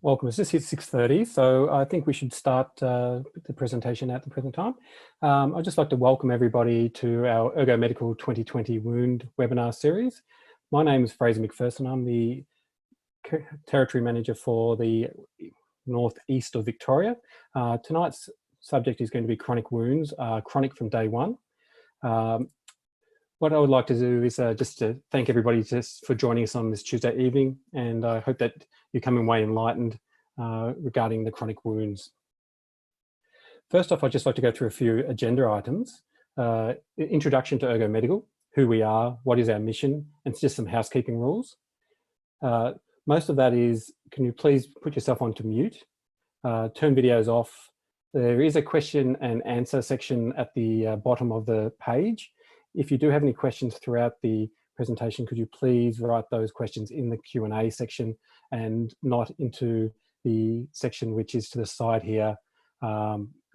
Welcome. It's just hit 6:30, so I think we should start the presentation at the present time. I'd just like to welcome everybody to our Ergo Medical 2020 Wound webinar series. My name is Fraser McPherson. I'm the Territory Manager for the northeast of Victoria. Tonight's subject is going to be chronic wounds, chronic from day one. What I would like to do is just to thank everybody just for joining us on this Tuesday evening, and I hope that you come away enlightened regarding the chronic wounds. First off, I'd just like to go through a few agenda items. Introduction to Ergo Medical, who we are, what is our mission, and just some housekeeping rules. Most of that is, can you please put yourself onto mute, turn videos off. There is a question and answer section at the bottom of the page. If you do have any questions throughout the presentation, could you please write those questions in the Q&A section and not into the section which is to the side here,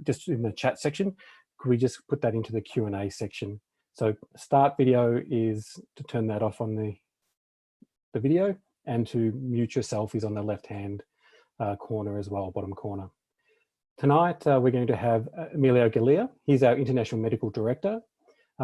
just in the chat section. Could we just put that into the Q&A section? So start video is to turn that off on the video, and to mute yourself is on the left-hand corner as well, bottom corner. Tonight, we're going to have Emilio Galea. He's our International Medical Director.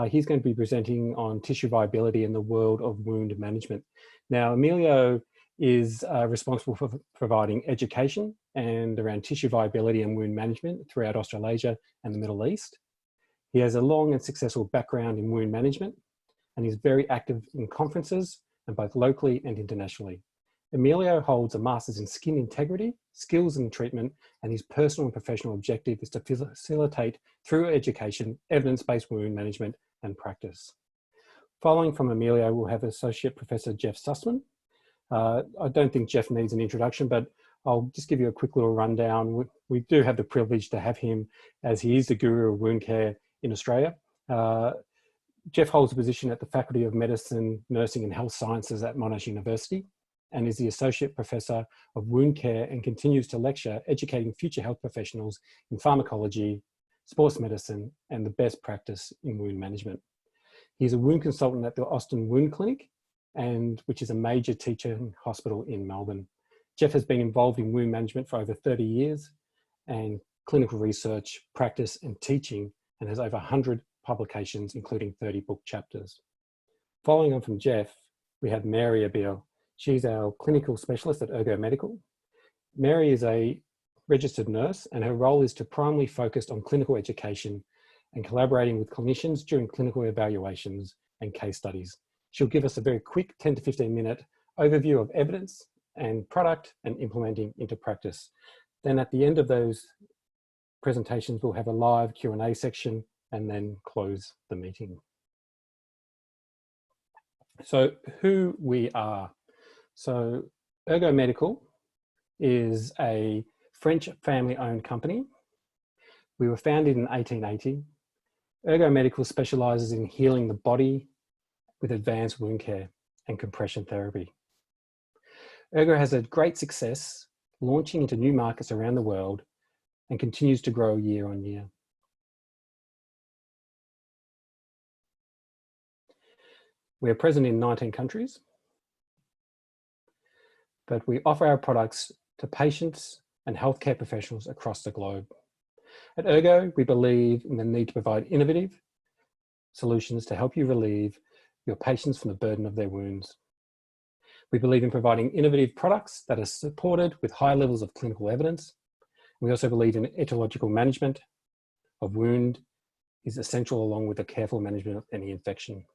He's going to be presenting on tissue viability in the world of wound management. Now, Emilio is responsible for providing education and around tissue viability and wound management throughout Australasia and the Middle East. He has a long and successful background in wound management, and he's very active in conferences, and both locally and internationally. Emilio holds a master's in skin integrity, skills and treatment, and his personal and professional objective is to facilitate, through education, evidence-based wound management and practice. Following from Emilio, we'll have Associate Professor Jeff Sussman. I don't think Jeff needs an introduction, but I'll just give you a quick little rundown. We do have the privilege to have him, as he is the guru of wound care in Australia. Jeff holds a position at the Faculty of Medicine, Nursing and Health Sciences at Monash University, and is the Associate Professor of Wound Care, and continues to lecture, educating future health professionals in pharmacology, sports medicine, and the best practice in wound management. He's a wound consultant at the Austin Wound Clinic, which is a major teaching hospital in Melbourne. Jeff has been involved in wound management for over 30 years, and clinical research, practice, and teaching, and has over 100 publications, including 30 book chapters. Following on from Jeff, we have Mary Abil. She's our clinical specialist at Ergo Medical. Mary is a registered nurse, and her role is to primarily focus on clinical education and collaborating with clinicians during clinical evaluations and case studies. She'll give us a very quick 10 to 15 minute overview of evidence and product and implementing into practice. Then at the end of those presentations, we'll have a live Q&A section and then close the meeting. So who we are. So Ergo Medical is a French family-owned company. We were founded in 1880. Ergo Medical specializes in healing the body with advanced wound care and compression therapy. Ergo has had great success launching into new markets around the world and continues to grow year on year. We are present in 19 countries, but we offer our products to patients and healthcare professionals across the globe. At Ergo, we believe in the need to provide innovative solutions to help you relieve your patients from the burden of their wounds. We believe in providing innovative products that are supported with high levels of clinical evidence. We also believe in etiological management of wound is essential, along with the careful management of any infection.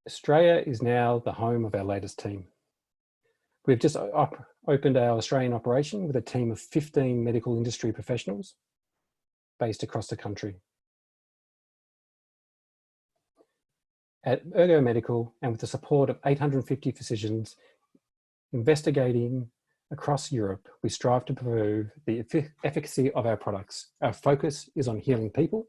Australia is now the home of our latest team. We've just opened our Australian operation with a team of 15 medical industry professionals based across the country. At Ergo Medical, and with the support of 850 physicians investigating across Europe, we strive to prove the efficacy of our products. Our focus is on healing people.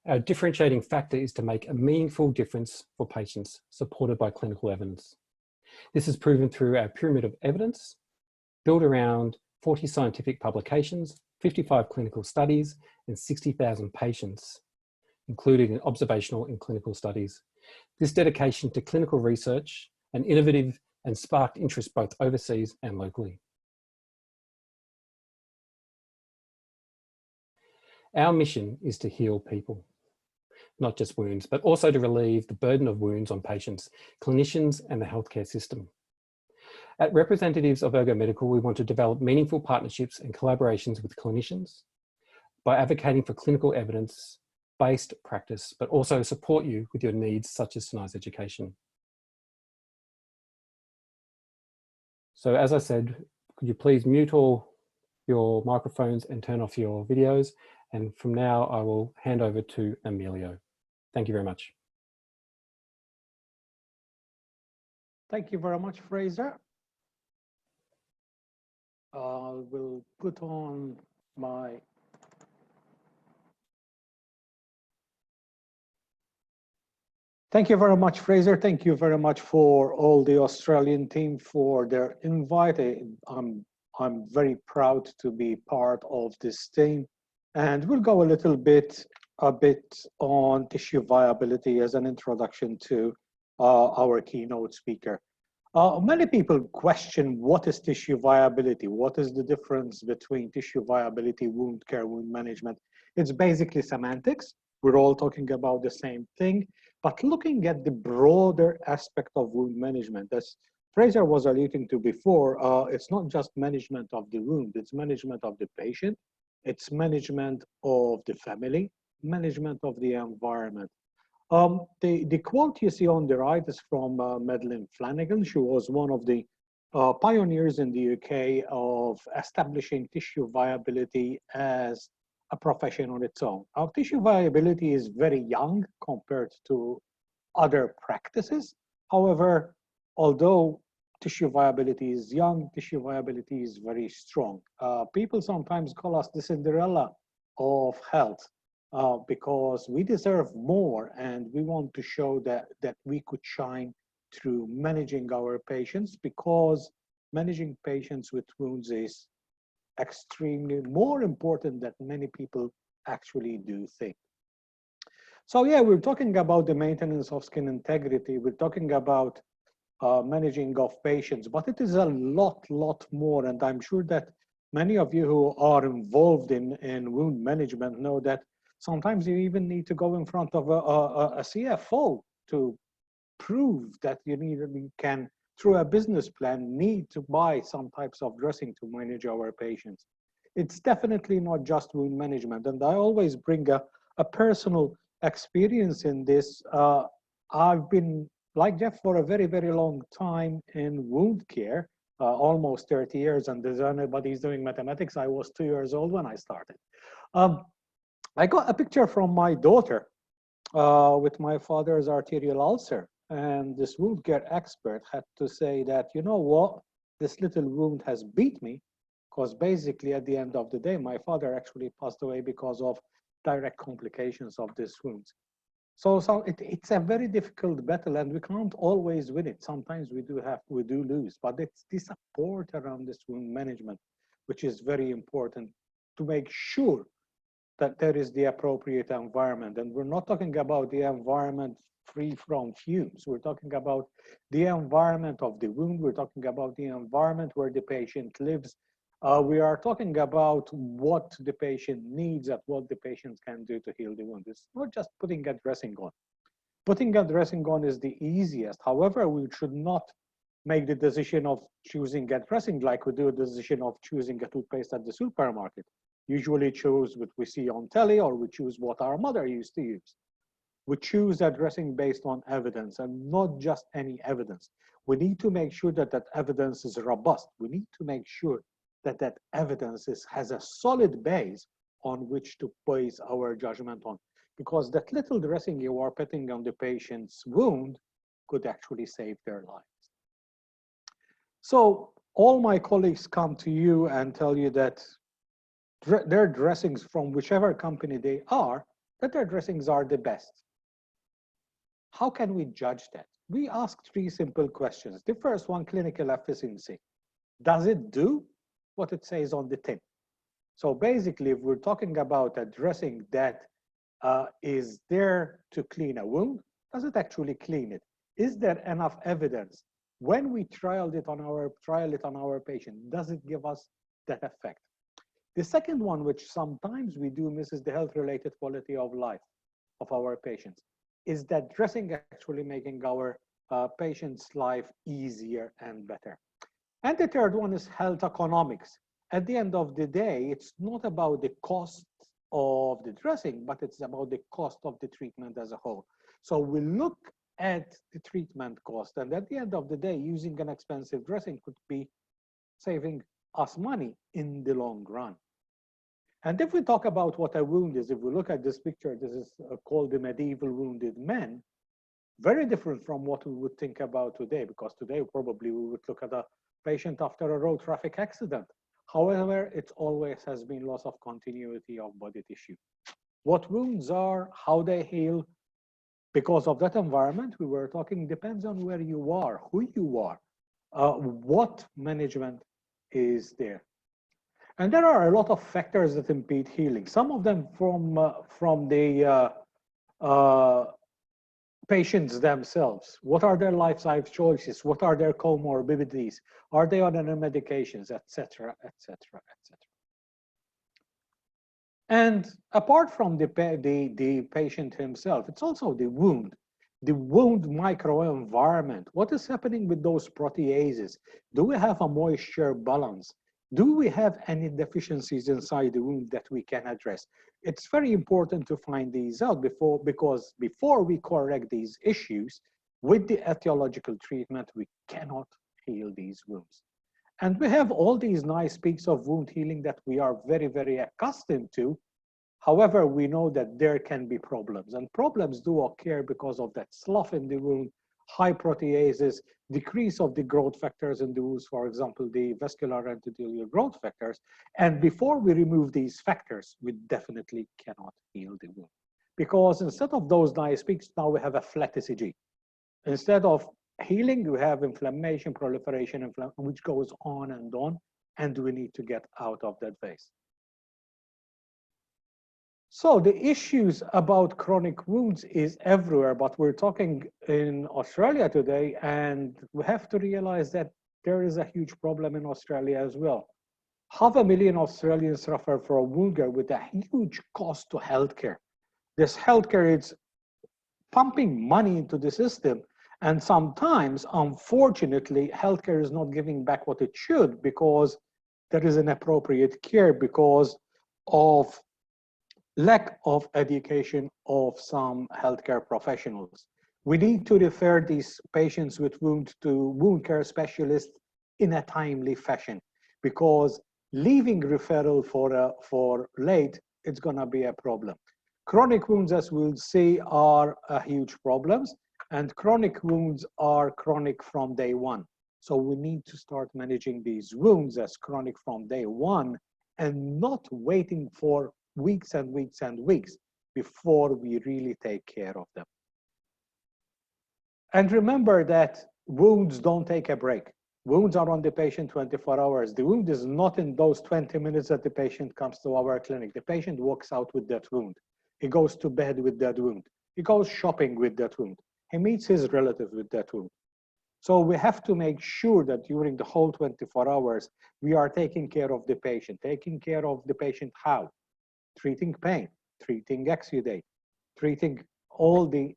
Our differentiating factor is to make a meaningful difference for patients, supported by clinical evidence. This is proven through our pyramid of evidence, built around 40 scientific publications, 55 clinical studies, and 60,000 patients, including in observational and clinical studies. This dedication to clinical research and innovative and sparked interest both overseas and locally. Our mission is to heal people, not just wounds, but also to relieve the burden of wounds on patients, clinicians, and the healthcare system. At representatives of Ergo Medical, we want to develop meaningful partnerships and collaborations with clinicians by advocating for clinical evidence-based practice, but also support you with your needs, such as tonight's education. So as I said, could you please mute all your microphones and turn off your videos? And from now, I will hand over to Emilio. Thank you very much. Thank you very much, Fraser. We'll put on my Thank you very much, Fraser. Thank you very much for all the Australian team for their invite. I'm very proud to be part of this team, and we'll go a bit on tissue viability as an introduction to our keynote speaker. Many people question what is tissue viability? What is the difference between tissue viability, wound care, wound management? It's basically semantics. We're all talking about the same thing, but looking at the broader aspect of wound management, as Fraser was alluding to before, it's not just management of the wound, it's management of the patient, it's management of the family, management of the environment. The quote you see on the right is from Madeleine Flanagan. She was one of the pioneers in the UK of establishing tissue viability as a profession on its own. Our tissue viability is very young compared to other practices. However, although tissue viability is young, tissue viability is very strong. People sometimes call us the Cinderella of health because we deserve more, and we want to show that we could shine through managing our patients, because managing patients with wounds is extremely more important than many people actually do think. So yeah, we're talking about the maintenance of skin integrity. We're talking about managing of patients, but it is a lot more. And I'm sure that many of you who are involved in wound management know that sometimes you even need to go in front of a CFO to prove that you can, through a business plan, need to buy some types of dressing to manage our patients. It's definitely not just wound management. And I always bring a personal experience in this. I've been like Jeff for a very long time in wound care, almost 30 years. And if anybody's doing mathematics, I was 2 years old when I started. I got a picture from my daughter with my father's arterial ulcer. And this wound care expert had to say that, you know what, this little wound has beat me, because basically at the end of the day, my father actually passed away because of direct complications of these wounds. So it's a very difficult battle, and we can't always win it. Sometimes we do lose, but it's the support around this wound management, which is very important to make sure that there is the appropriate environment. And we're not talking about the environment free from fumes. We're talking about the environment of the wound. We're talking about the environment where the patient lives. We are talking about what the patient needs and what the patient can do to heal the wound. It's not just putting a dressing on. Putting a dressing on is the easiest. However, we should not make the decision of choosing a dressing like we do a decision of choosing a toothpaste at the supermarket. Usually choose what we see on telly, or we choose what our mother used to use. We choose that dressing based on evidence, and not just any evidence. We need to make sure that that evidence is robust. We need to make sure that that evidence has a solid base on which to base our judgment on, because that little dressing you are putting on the patient's wound could actually save their lives. So all my colleagues come to you and tell you that their dressings from whichever company they are, that their dressings are the best. How can we judge that? We ask 3 simple questions. The first one, clinical efficiency. Does it do what it says on the tin? So basically, if we're talking about a dressing that is there to clean a wound, does it actually clean it? Is there enough evidence? When we trial it on our patient, does it give us that effect? The second one, which sometimes we do miss, is the health-related quality of life of our patients. Is that dressing actually making our patient's life easier and better? And the third one is health economics. At the end of the day, it's not about the cost of the dressing, but it's about the cost of the treatment as a whole. So we look at the treatment cost, and at the end of the day, using an expensive dressing could be saving us money in the long run. And if we talk about what a wound is, if we look at this picture, this is called the medieval wounded man. Very different from what we would think about today, because today probably we would look at a patient after a road traffic accident. However, it always has been loss of continuity of body tissue. What wounds are, how they heal, because of that environment we were talking, depends on where you are, who you are, what management is there. And there are a lot of factors that impede healing. Some of them from the patients themselves. What are their lifestyle choices? What are their comorbidities? Are they on any medications, etc., etc., etc. And apart from the patient himself, it's also the wound microenvironment. What is happening with those proteases? Do we have a moisture balance? Do we have any deficiencies inside the wound that we can address? It's very important to find these out because before we correct these issues with the etiological treatment, we cannot heal these wounds. And we have all these nice peaks of wound healing that we are very, very accustomed to. However, we know that there can be problems, and problems do occur because of that slough in the wound, high proteases, decrease of the growth factors in the wounds, for example, the vascular endothelial growth factors. And before we remove these factors, we definitely cannot heal the wound. Because instead of those nice peaks, now we have a flat ECG. Instead of healing, we have inflammation, proliferation, which goes on, and we need to get out of that phase. So the issues about chronic wounds is everywhere, but we're talking in Australia today, and we have to realize that there is a huge problem in Australia as well. 500,000 Australians suffer from wound care with a huge cost to healthcare. This healthcare is pumping money into the system, and sometimes, unfortunately, healthcare is not giving back what it should because there is inappropriate care because of lack of education of some healthcare professionals. We need to refer these patients with wounds to wound care specialists in a timely fashion, because leaving referral for late, it's gonna be a problem. Chronic wounds, as we'll see, are a huge problems, and chronic wounds are chronic from day one. So we need to start managing these wounds as chronic from day one and not waiting for weeks and weeks and weeks before we really take care of them. And remember that wounds don't take a break. Wounds are on the patient 24 hours. The wound is not in those 20 minutes that the patient comes to our clinic. The patient walks out with that wound. He goes to bed with that wound. He goes shopping with that wound. He meets his relative with that wound. So we have to make sure that during the whole 24 hours, we are taking care of the patient. Taking care of the patient how? Treating pain, treating exudate, treating all the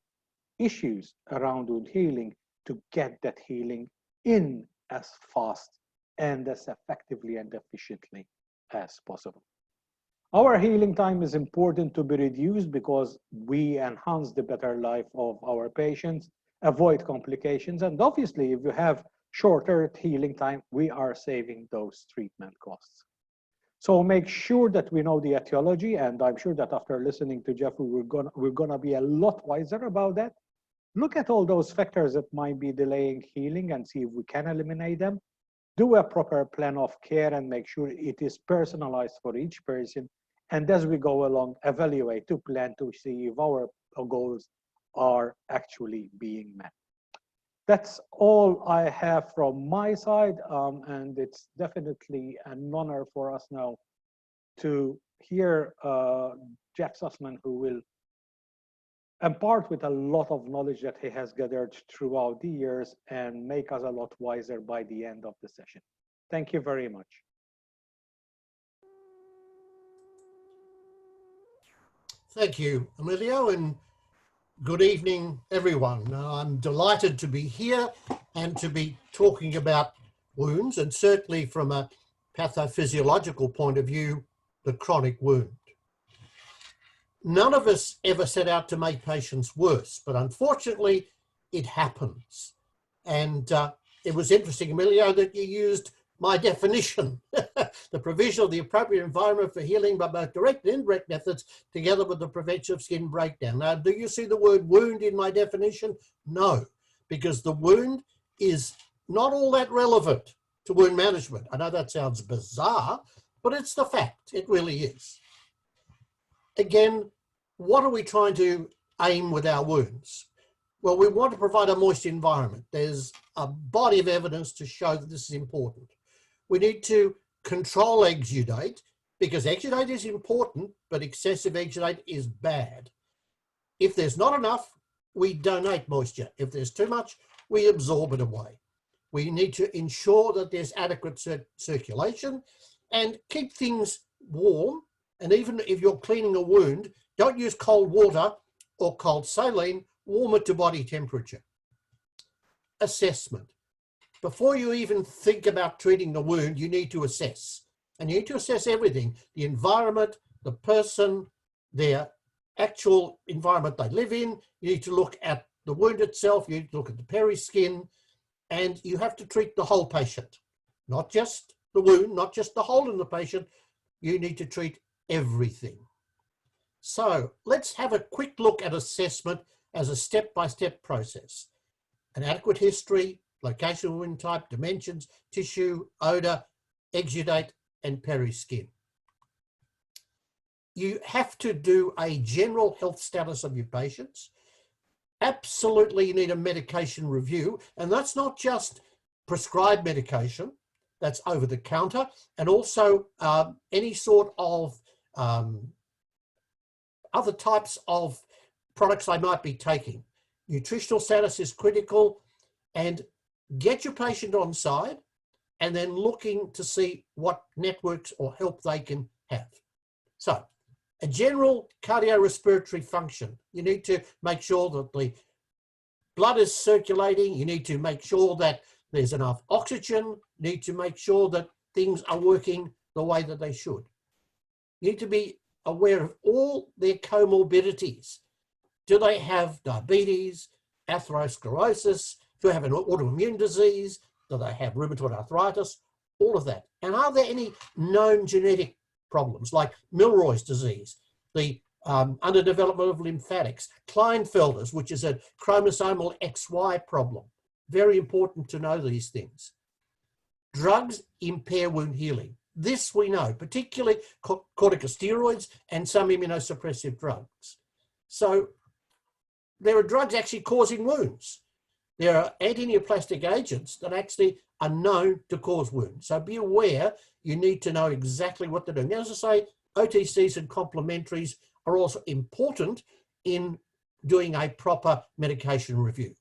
issues around wound healing to get that healing in as fast and as effectively and efficiently as possible. Our healing time is important to be reduced because we enhance the better life of our patients, avoid complications, and obviously if you have shorter healing time, we are saving those treatment costs. So make sure that we know the etiology, and I'm sure that after listening to Jeffrey, we're gonna be a lot wiser about that. Look at all those factors that might be delaying healing and see if we can eliminate them. Do a proper plan of care and make sure it is personalized for each person. And as we go along, evaluate to plan to see if our goals are actually being met. That's all I have from my side. And it's definitely an honor for us now to hear Jeff Sussman, who will impart with a lot of knowledge that he has gathered throughout the years and make us a lot wiser by the end of the session. Thank you very much. Thank you, Emilio, and good evening, everyone. I'm delighted to be here and to be talking about wounds, and certainly from a pathophysiological point of view, the chronic wound. None of us ever set out to make patients worse, but unfortunately it happens. And it was interesting, Emilio, that you used my definition, the provision of the appropriate environment for healing by both direct and indirect methods, together with the prevention of skin breakdown. Now, do you see the word wound in my definition? No, because the wound is not all that relevant to wound management. I know that sounds bizarre, but it's the fact. It really is. Again, what are we trying to aim with our wounds? Well, we want to provide a moist environment. There's a body of evidence to show that this is important. We need to control exudate, because exudate is important, but excessive exudate is bad. If there's not enough, we donate moisture. If there's too much, we absorb it away. We need to ensure that there's adequate circulation and keep things warm. And even if you're cleaning a wound, don't use cold water or cold saline, warm it to body temperature. Assessment. Before you even think about treating the wound, you need to assess. And you need to assess everything: the environment, the person, their actual environment they live in. You need to look at the wound itself, you need to look at the periskin, and you have to treat the whole patient. Not just the wound, not just the hole in the patient, you need to treat everything. So let's have a quick look at assessment as a step-by-step process. An adequate history, location of wound type, dimensions, tissue, odor, exudate, and periskin. You have to do a general health status of your patients. Absolutely, you need a medication review, and that's not just prescribed medication, that's over the counter, and also any sort of other types of products they might be taking. Nutritional status is critical, and get your patient on side and then looking to see what networks or help they can have. So a general cardiorespiratory function. You need to make sure that the blood is circulating. You need to make sure that there's enough oxygen. You need to make sure that things are working the way that they should. You need to be aware of all their comorbidities. Do they have diabetes, atherosclerosis? Do they have an autoimmune disease? Do they have rheumatoid arthritis? All of that. And are there any known genetic problems like Milroy's disease, the underdevelopment of lymphatics, Klinefelter's, which is a chromosomal XY problem? Very important to know these things. Drugs impair wound healing. This we know, particularly corticosteroids and some immunosuppressive drugs. So there are drugs actually causing wounds. There are antineoplastic agents that actually are known to cause wounds. So be aware, you need to know exactly what they're doing. Now, as I say, OTCs and complementaries are also important in doing a proper medication review.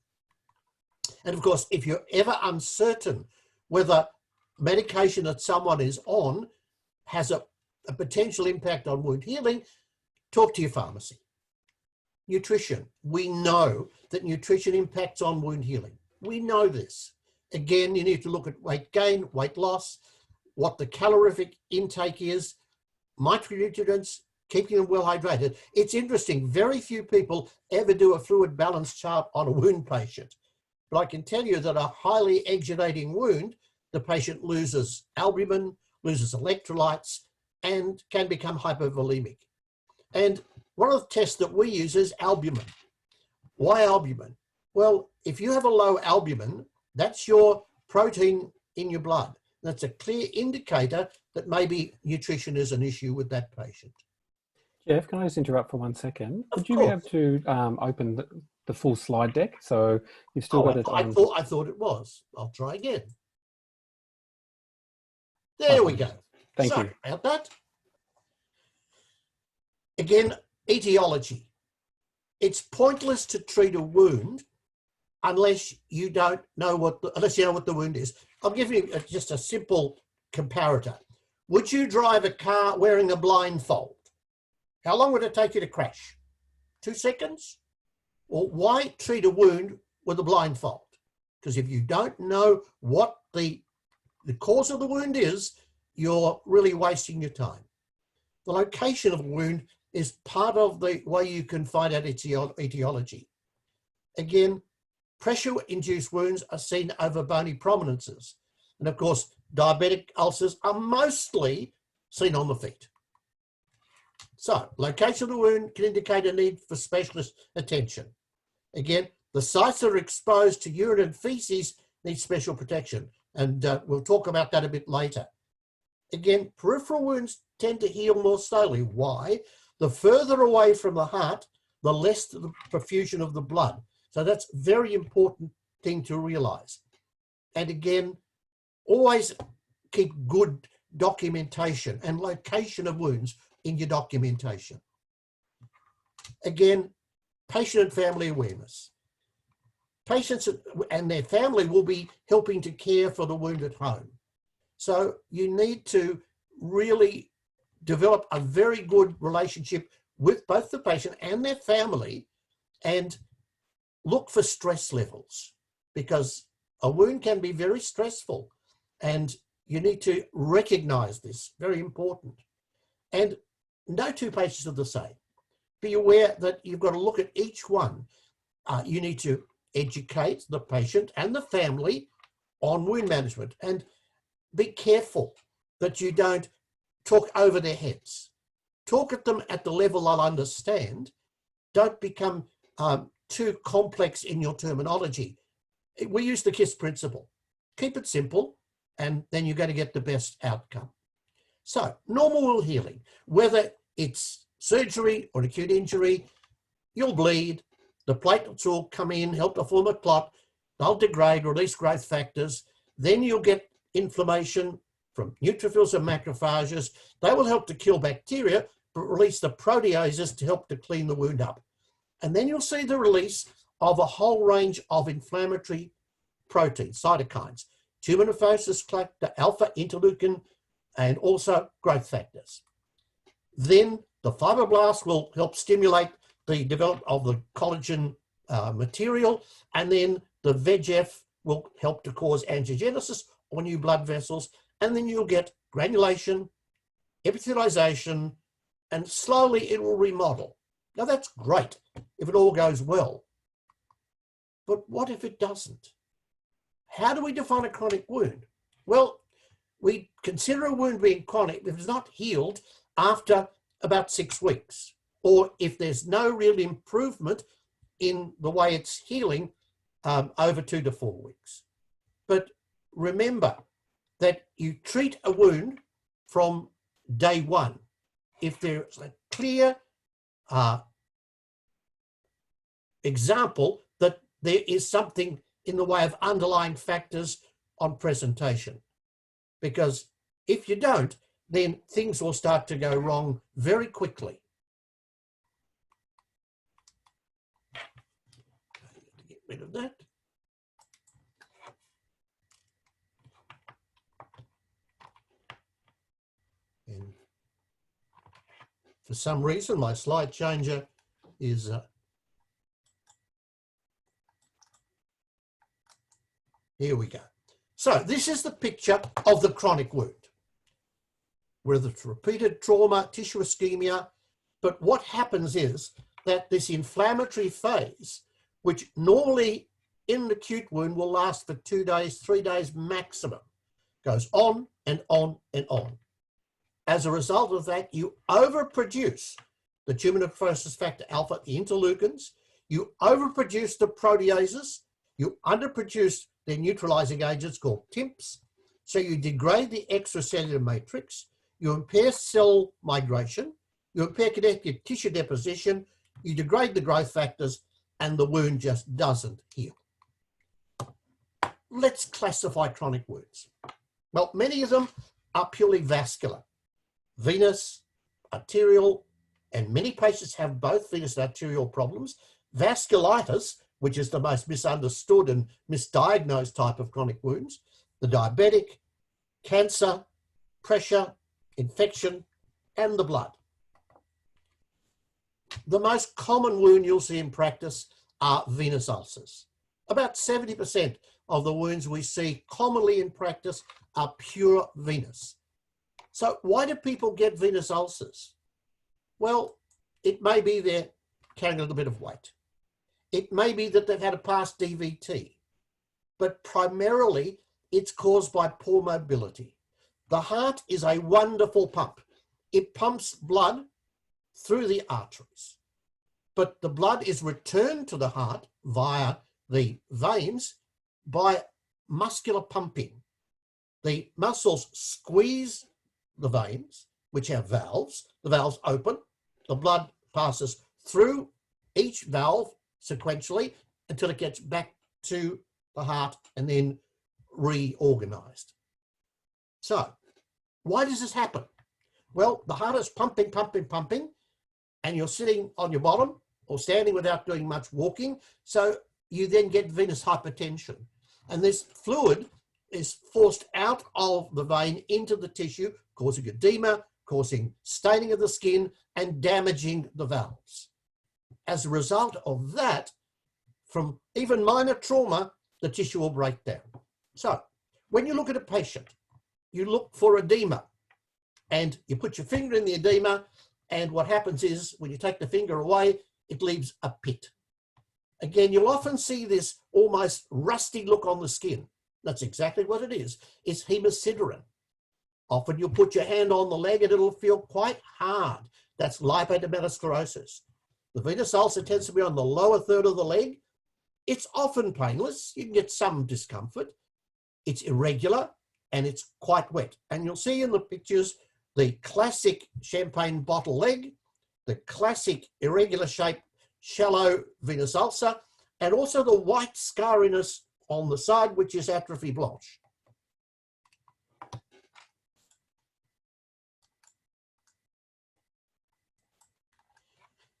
And of course, if you're ever uncertain whether medication that someone is on has a potential impact on wound healing, talk to your pharmacy. Nutrition. We know that nutrition impacts on wound healing. We know this. Again, you need to look at weight gain, weight loss, what the calorific intake is, micronutrients, keeping them well hydrated. It's interesting, very few people ever do a fluid balance chart on a wound patient. But I can tell you that a highly exudating wound, the patient loses albumin, loses electrolytes, and can become hypovolemic. And one of the tests that we use is albumin. Why albumin? Well, if you have a low albumin, that's your protein in your blood. That's a clear indicator that maybe nutrition is an issue with that patient. Jeff, can I just interrupt for 1 second? Of Would you course. be able to open the full slide deck? So you've still got it on. I thought it was. I'll try again. There we go. Thank you. About that. Again, etiology. It's pointless to treat a wound unless you don't know what the wound is. I'll give you just a simple comparator. Would you drive a car wearing a blindfold? How long would it take you to crash? 2 seconds? Well, why treat a wound with a blindfold? Because if you don't know what the cause of the wound is, you're really wasting your time. The location of a wound is part of the way you can find out its etiology. Again, pressure-induced wounds are seen over bony prominences. And of course, diabetic ulcers are mostly seen on the feet. So, location of the wound can indicate a need for specialist attention. Again, the sites that are exposed to urine and feces need special protection. And we'll talk about that a bit later. Again, peripheral wounds tend to heal more slowly. Why? The further away from the heart, the less the perfusion of the blood. So that's a very important thing to realize. And again, always keep good documentation and location of wounds in your documentation. Again, patient and family awareness. Patients and their family will be helping to care for the wound at home. So you need to really develop a very good relationship with both the patient and their family and look for stress levels, because a wound can be very stressful and you need to recognize this, very important. And no two patients are the same. Be aware that you've got to look at each one. You need to educate the patient and the family on wound management, and be careful that you don't talk over their heads. Talk at them at the level they'll understand. Don't become too complex in your terminology. We use the KISS principle. Keep it simple, and then you're going to get the best outcome. So, normal wound healing, whether it's surgery or acute injury, you'll bleed, the platelets will come in, help to form a clot, they'll degrade, release growth factors, then you'll get inflammation from neutrophils and macrophages. They will help to kill bacteria, but release the proteases to help to clean the wound up. And then you'll see the release of a whole range of inflammatory proteins, cytokines, tumor necrosis factor, alpha interleukin, and also growth factors. Then the fibroblasts will help stimulate the development of the collagen material, and then the VEGF will help to cause angiogenesis or new blood vessels, and then you'll get granulation, epithelialization, and slowly it will remodel. Now that's great if it all goes well. But what if it doesn't? How do we define a chronic wound? Well, we consider a wound being chronic if it's not healed after about 6 weeks, or if there's no real improvement in the way it's healing over 2 to 4 weeks. But remember that you treat a wound from day one. If there's a clear example that there is something in the way of underlying factors on presentation. Because if you don't, then things will start to go wrong very quickly. Get rid of that. And for some reason, my slide changer is here we go. So this is the picture of the chronic wound, whether it's repeated trauma, tissue ischemia. But what happens is that this inflammatory phase, which normally in an acute wound will last for 2 days, 3 days maximum, goes on and on and on. As a result of that, you overproduce the tumor necrosis factor alpha, the interleukins, you overproduce the proteases, you underproduce their neutralizing agents called TIMPs, so you degrade the extracellular matrix, you impair cell migration, you impair connective tissue deposition, you degrade the growth factors, and the wound just doesn't heal. Let's classify chronic wounds. Well, many of them are purely vascular, venous, arterial, and many patients have both venous and arterial problems. Vasculitis, which is the most misunderstood and misdiagnosed type of chronic wounds, the diabetic, cancer, pressure, infection, and the blood. The most common wound you'll see in practice are venous ulcers. About 70% of the wounds we see commonly in practice are pure venous. So why do people get venous ulcers? Well, it may be they're carrying a little bit of weight. It may be that they've had a past DVT, but primarily it's caused by poor mobility. The heart is a wonderful pump. It pumps blood through the arteries, but the blood is returned to the heart via the veins by muscular pumping. The muscles squeeze the veins, which have valves. The valves open, the blood passes through each valve sequentially until it gets back to the heart and then reorganized. So why does this happen? Well, the heart is pumping, pumping, pumping, and you're sitting on your bottom or standing without doing much walking. So you then get venous hypertension. And this fluid is forced out of the vein into the tissue, causing edema, causing staining of the skin, and damaging the valves. As a result of that, from even minor trauma, the tissue will break down. So when you look at a patient, you look for edema and you put your finger in the edema, and what happens is when you take the finger away, it leaves a pit. Again, you'll often see this almost rusty look on the skin. That's exactly what it is. It's hemosiderin. Often you'll put your hand on the leg and it'll feel quite hard. That's lipodermatosclerosis. The venous ulcer tends to be on the lower third of the leg. It's often painless. You can get some discomfort. It's irregular and it's quite wet. And you'll see in the pictures the classic champagne bottle leg, the classic irregular shaped shallow venous ulcer, and also the white scarriness on the side, which is atrophy blanche.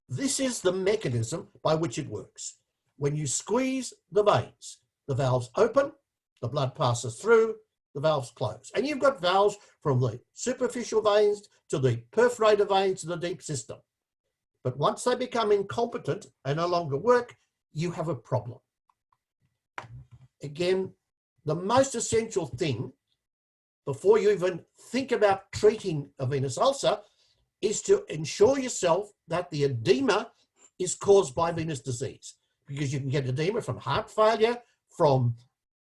This is the mechanism by which it works. When you squeeze the veins, the valves open, the blood passes through, the valves close. And you've got valves from the superficial veins to the perforated veins to the deep system. But once they become incompetent and no longer work, you have a problem. Again, the most essential thing before you even think about treating a venous ulcer is to ensure yourself that the edema is caused by venous disease, because you can get edema from heart failure, from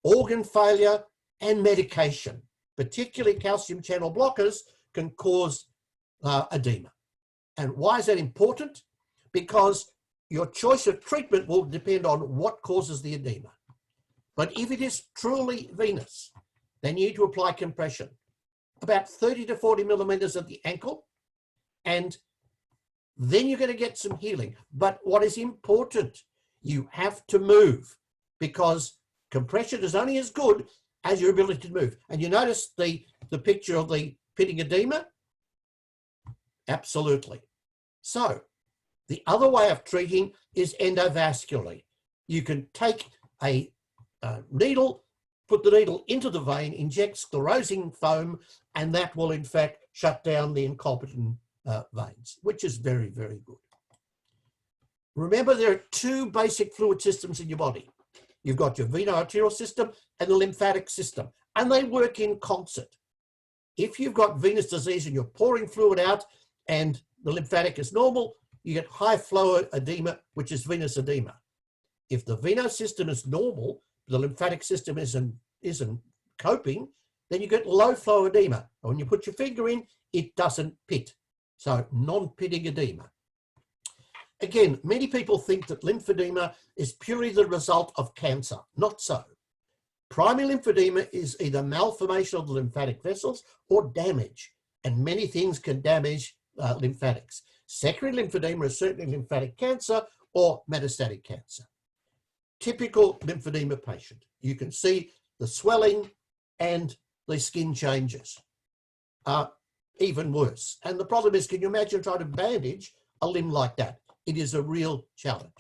organ failure, and medication. Particularly calcium channel blockers can cause edema. And why is that important? Because your choice of treatment will depend on what causes the edema. But if it is truly venous, then you need to apply compression. about 30 to 40 millimeters at the ankle, and then you're going to get some healing. But what is important, you have to move, because compression is only as good as your ability to move. And you notice the picture of the pitting edema? Absolutely. So the other way of treating is endovascularly. You can take a needle, put the needle into the vein, inject sclerosing foam, and that will in fact shut down the incompetent veins, which is very, very good. Remember, there are two basic fluid systems in your body. You've got your veno-arterial system and the lymphatic system, and they work in concert. If you've got venous disease and you're pouring fluid out and the lymphatic is normal, you get high flow edema, which is venous edema. If the venous system is normal, the lymphatic system isn't coping, then you get low flow edema. And when you put your finger in, it doesn't pit. So non-pitting edema. Again, many people think that lymphedema is purely the result of cancer. Not so. Primary lymphedema is either malformation of the lymphatic vessels or damage, and many things can damage lymphatics. Secondary lymphedema is certainly lymphatic cancer or metastatic cancer. Typical lymphedema patient. You can see the swelling and the skin changes are even worse. And the problem is, can you imagine trying to bandage a limb like that? It is a real challenge.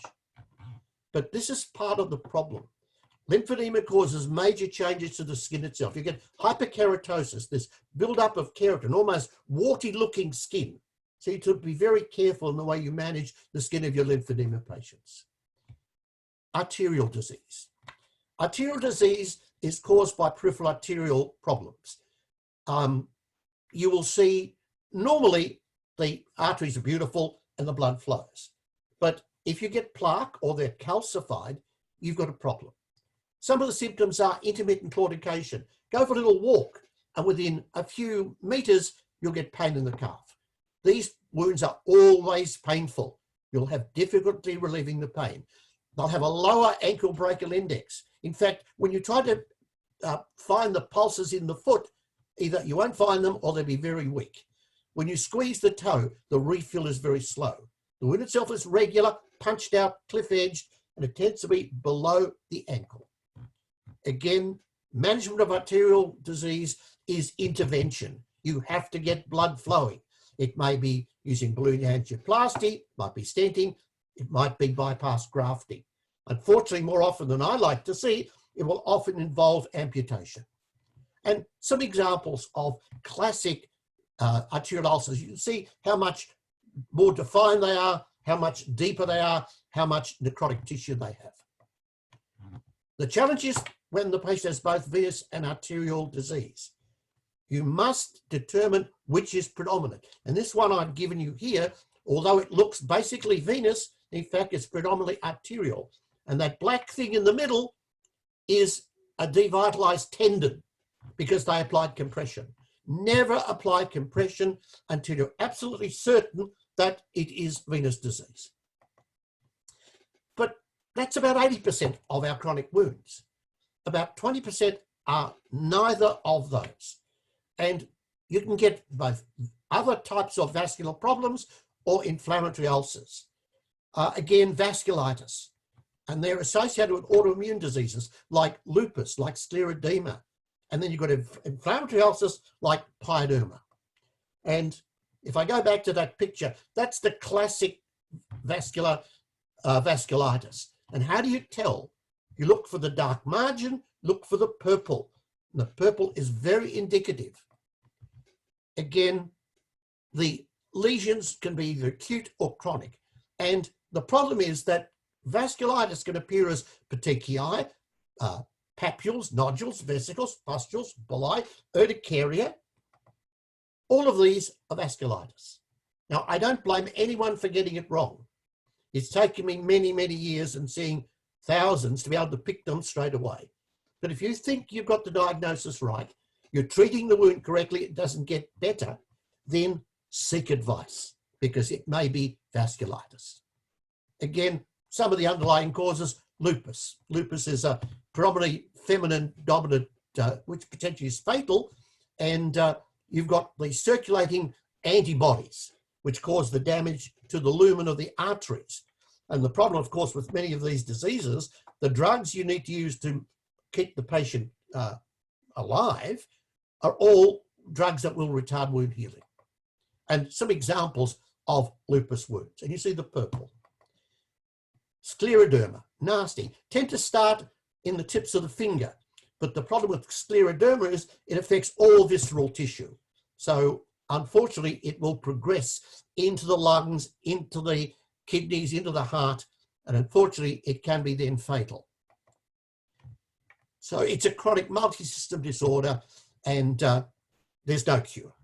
But this is part of the problem. Lymphedema causes major changes to the skin itself. You get hyperkeratosis, this buildup of keratin, almost warty-looking skin. So you have to be very careful in the way you manage the skin of your lymphedema patients. Arterial disease. Arterial disease is caused by peripheral arterial problems. You will see normally the arteries are beautiful and the blood flows. But if you get plaque or they're calcified, you've got a problem. Some of the symptoms are intermittent claudication. Go for a little walk and within a few meters, you'll get pain in the calf. These wounds are always painful. You'll have difficulty relieving the pain. They'll have a lower ankle brachial index. In fact, when you try to find the pulses in the foot, either you won't find them or they'll be very weak. When you squeeze the toe, the refill is very slow. The wound itself is regular, punched out, cliff-edged, and it tends to be below the ankle. Again, management of arterial disease is intervention. You have to get blood flowing. It may be using balloon angioplasty, might be stenting, it might be bypass grafting. Unfortunately, more often than I like to see, it will often involve amputation. And some examples of classic arterial ulcers. You can see how much more defined they are, how much deeper they are, how much necrotic tissue they have. The challenge is when the patient has both venous and arterial disease. You must determine which is predominant. And this one I've given you here, although it looks basically venous, in fact, it's predominantly arterial. And that black thing in the middle is a devitalized tendon because they applied compression. Never apply compression until you're absolutely certain that it is venous disease. But that's about 80% of our chronic wounds. About 20% are neither of those. And you can get both other types of vascular problems or inflammatory ulcers. Again, vasculitis. And they're associated with autoimmune diseases like lupus, like scleroderma. And then you've got inflammatory ulcers like pyoderma. And if I go back to that picture, that's the classic vasculitis. And how do you tell? You look for the dark margin, look for the purple. And the purple is very indicative. Again, the lesions can be either acute or chronic. And the problem is that vasculitis can appear as petechiae, papules, nodules, vesicles, pustules, bulli, urticaria. All of these are vasculitis. Now, I don't blame anyone for getting it wrong. It's taken me many, many years and seeing thousands to be able to pick them straight away. But if you think you've got the diagnosis right, you're treating the wound correctly, it doesn't get better, then seek advice because it may be vasculitis. Again, some of the underlying causes, lupus. Lupus is a predominantly feminine dominant, which potentially is fatal. And you've got the circulating antibodies, which cause the damage to the lumen of the arteries. And the problem, of course, with many of these diseases, the drugs you need to use to keep the patient alive are all drugs that will retard wound healing. And some examples of lupus wounds, and you see the purple. Scleroderma, nasty, tend to start in the tips of the finger, but the problem with scleroderma is it affects all visceral tissue. So unfortunately, it will progress into the lungs, into the kidneys, into the heart, and unfortunately, it can be then fatal. So it's a chronic multi-system disorder, and there's no cure.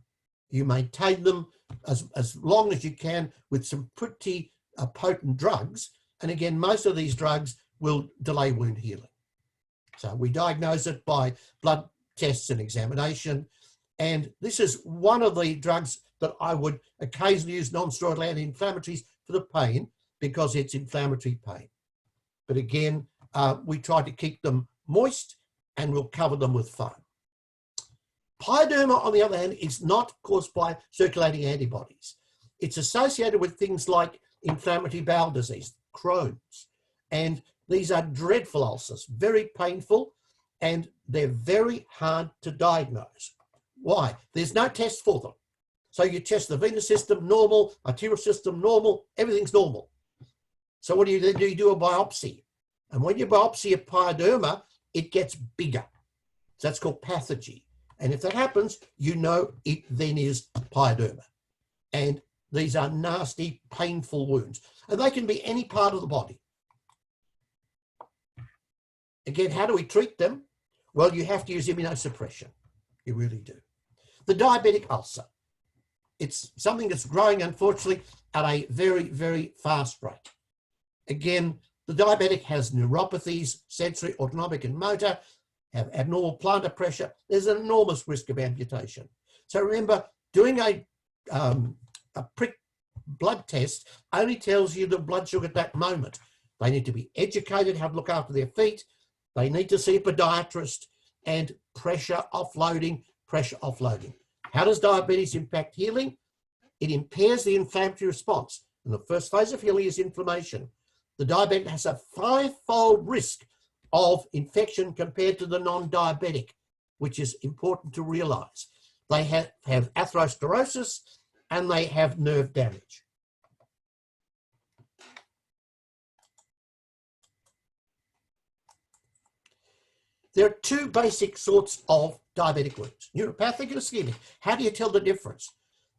You maintain them as long as you can with some pretty potent drugs. And again, most of these drugs will delay wound healing. So we diagnose it by blood tests and examination. And this is one of the drugs that I would occasionally use, non-steroidal anti-inflammatories, for the pain, because it's inflammatory pain. But again, we try to keep them moist, and we'll cover them with foam. Pyoderma, on the other hand, is not caused by circulating antibodies. It's associated with things like inflammatory bowel disease, Crohn's, and these are dreadful ulcers, very painful, and they're very hard to diagnose. Why? There's no test for them. So you test the venous system, normal, arterial system, normal, everything's normal. So what do? You do a biopsy. And when you biopsy a pyoderma, it gets bigger. So that's called pathogy. And if that happens, you know it then is pyoderma. And these are nasty, painful wounds. And they can be any part of the body. Again, how do we treat them? Well, you have to use immunosuppression. You really do. The diabetic ulcer. It's something that's growing, unfortunately, at a very, very fast rate. Again, the diabetic has neuropathies, sensory, autonomic, and motor, have abnormal plantar pressure. There's an enormous risk of amputation. So remember, doing a prick blood test only tells you the blood sugar at that moment. They need to be educated how to look after their feet. They need to see a podiatrist, and pressure offloading, pressure offloading. How does diabetes impact healing? It impairs the inflammatory response. And the first phase of healing is inflammation. The diabetic has a 5-fold risk of infection compared to the non-diabetic, which is important to realize. They have atherosclerosis, and they have nerve damage. There are two basic sorts of diabetic wounds, neuropathic and ischemic. How do you tell the difference?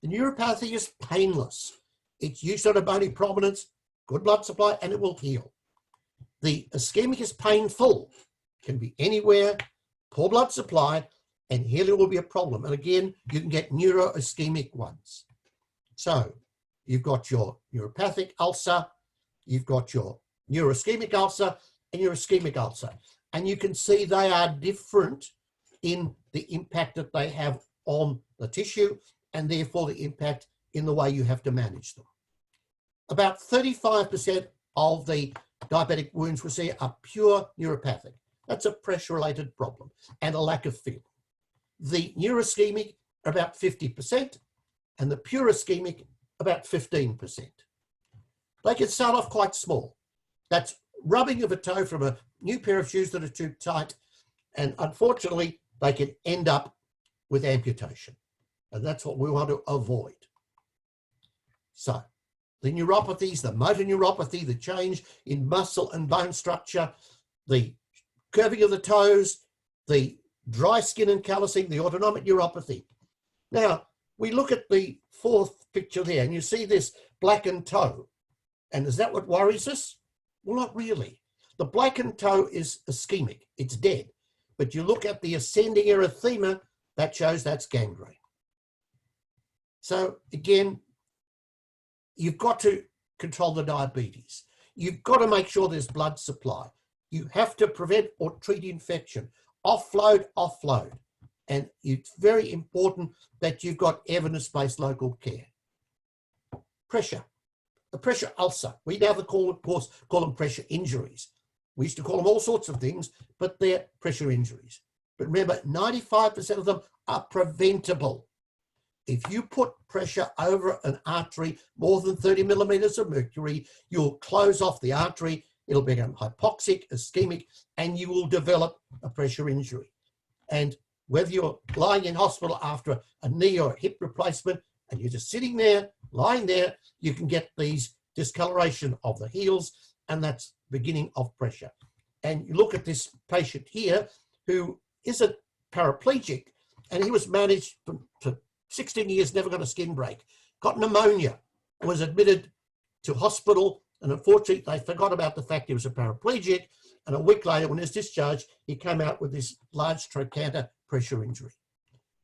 The neuropathic is painless. It's used on a bony prominence, good blood supply, and it will heal. The ischemic is painful, can be anywhere, poor blood supply, and healing will be a problem. And again, you can get neuroischemic ones. So you've got your neuropathic ulcer, you've got your neuroischemic ulcer, and your ischemic ulcer. And you can see they are different in the impact that they have on the tissue, and therefore the impact in the way you have to manage them. About 35% of the diabetic wounds we see are pure neuropathic. That's a pressure-related problem and a lack of feeling. The neuroischemic are about 50%, and the pure ischemic about 15%. They can start off quite small. That's rubbing of a toe from a new pair of shoes that are too tight, and unfortunately, they can end up with amputation. And that's what we want to avoid. So, the neuropathies, the motor neuropathy, the change in muscle and bone structure, the curving of the toes, the dry skin and callousing, the autonomic neuropathy. Now, we look at the fourth picture there, and you see this blackened toe. And is that what worries us? Well, not really. The blackened toe is ischemic, it's dead. But you look at the ascending erythema, that shows that's gangrene. So again, you've got to control the diabetes. You've got to make sure there's blood supply. You have to prevent or treat infection. Offload, offload. And it's very important that you've got evidence-based local care. Pressure. A pressure ulcer. We now, of course, call them pressure injuries. We used to call them all sorts of things, but they're pressure injuries. But remember, 95% of them are preventable. if you put pressure over an artery more than 30 millimeters of mercury, you'll close off the artery, it'll become hypoxic, ischemic, and you will develop a pressure injury. And whether you're lying in hospital after a knee or a hip replacement, and you're just sitting there, lying there, you can get these discoloration of the heels, and that's beginning of pressure. And you look at this patient here who is a paraplegic, and he was managed for 16 years, never got a skin break, got pneumonia, was admitted to hospital, and unfortunately they forgot about the fact he was a paraplegic, and a week later when he was discharged, he came out with this large trochanter pressure injury.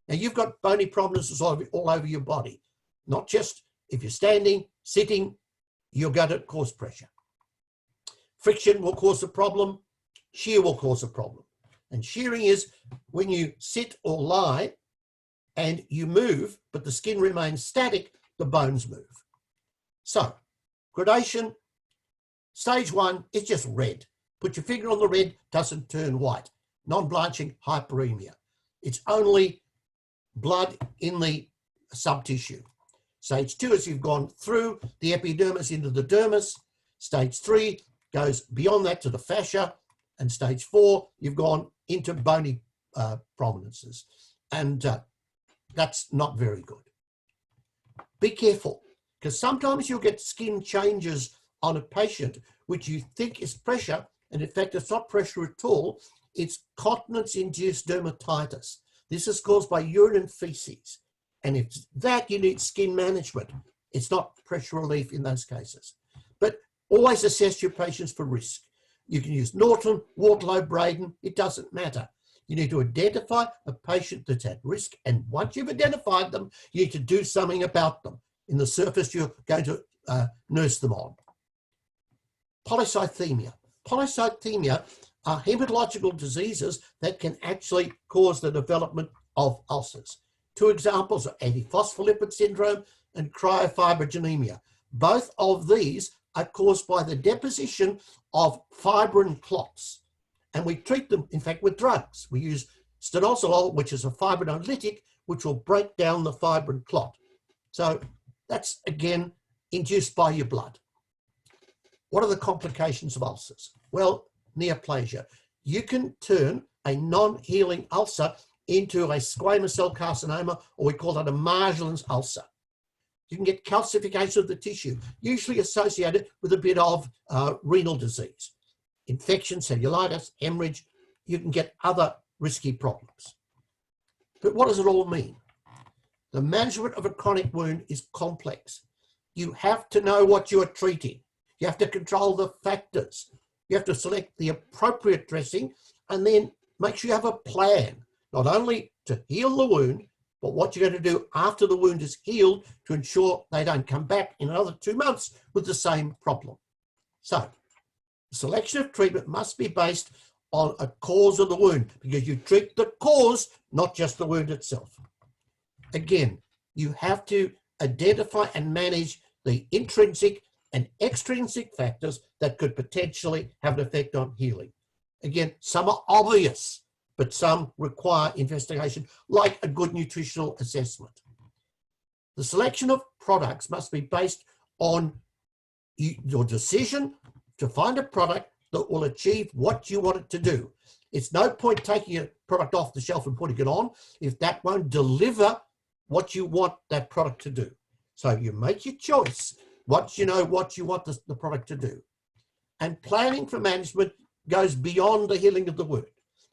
Now you've got bony problems all over your body, not just if you're standing, sitting, you're going to cause pressure. Friction will cause a problem, shear will cause a problem. And shearing is when you sit or lie and you move, but the skin remains static, the bones move. So, gradation, stage 1 is just red. Put your finger on the red, doesn't turn white. Non-blanching hyperemia. It's only blood in the subtissue. Stage 2 is you've gone through the epidermis into the dermis. Stage 3 goes beyond that to the fascia. And stage 4, you've gone into bony prominences. And that's not very good. Be careful, because sometimes you'll get skin changes on a patient which you think is pressure, and in fact it's not pressure at all, it's continence-induced dermatitis. This is caused by urine and feces, and if it's that, you need skin management. It's not pressure relief in those cases. But always assess your patients for risk. You can use Norton, Waterlow, Braden, it doesn't matter. You need to identify a patient that's at risk, and once you've identified them, you need to do something about them in the surface you're going to nurse them on. Polycythemia. Polycythemia are hematological diseases that can actually cause the development of ulcers. 2 examples are antiphospholipid syndrome and cryophybrinogenemia. Both of these are caused by the deposition of fibrin clots. And we treat them, in fact, with drugs. We use stanozolol, which is a fibrinolytic, which will break down the fibrin clot. So that's, again, induced by your blood. What are the complications of ulcers? Well, neoplasia. You can turn a non-healing ulcer into a squamous cell carcinoma, or we call that a Marjolins ulcer. You can get calcification of the tissue, usually associated with a bit of renal disease. Infection, cellulitis, hemorrhage, you can get other risky problems. But what does it all mean? The management of a chronic wound is complex. You have to know what you are treating. You have to control the factors. You have to select the appropriate dressing and then make sure you have a plan, not only to heal the wound, but what you're going to do after the wound is healed to ensure they don't come back in another 2 months with the same problem. So, the selection of treatment must be based on a cause of the wound, because you treat the cause, not just the wound itself. Again, you have to identify and manage the intrinsic and extrinsic factors that could potentially have an effect on healing. Again, some are obvious, but some require investigation, like a good nutritional assessment. The selection of products must be based on your decision to find a product that will achieve what you want it to do. It's no point taking a product off the shelf and putting it on if that won't deliver what you want that product to do. So you make your choice once you know what you want the product to do. And planning for management goes beyond the healing of the wound.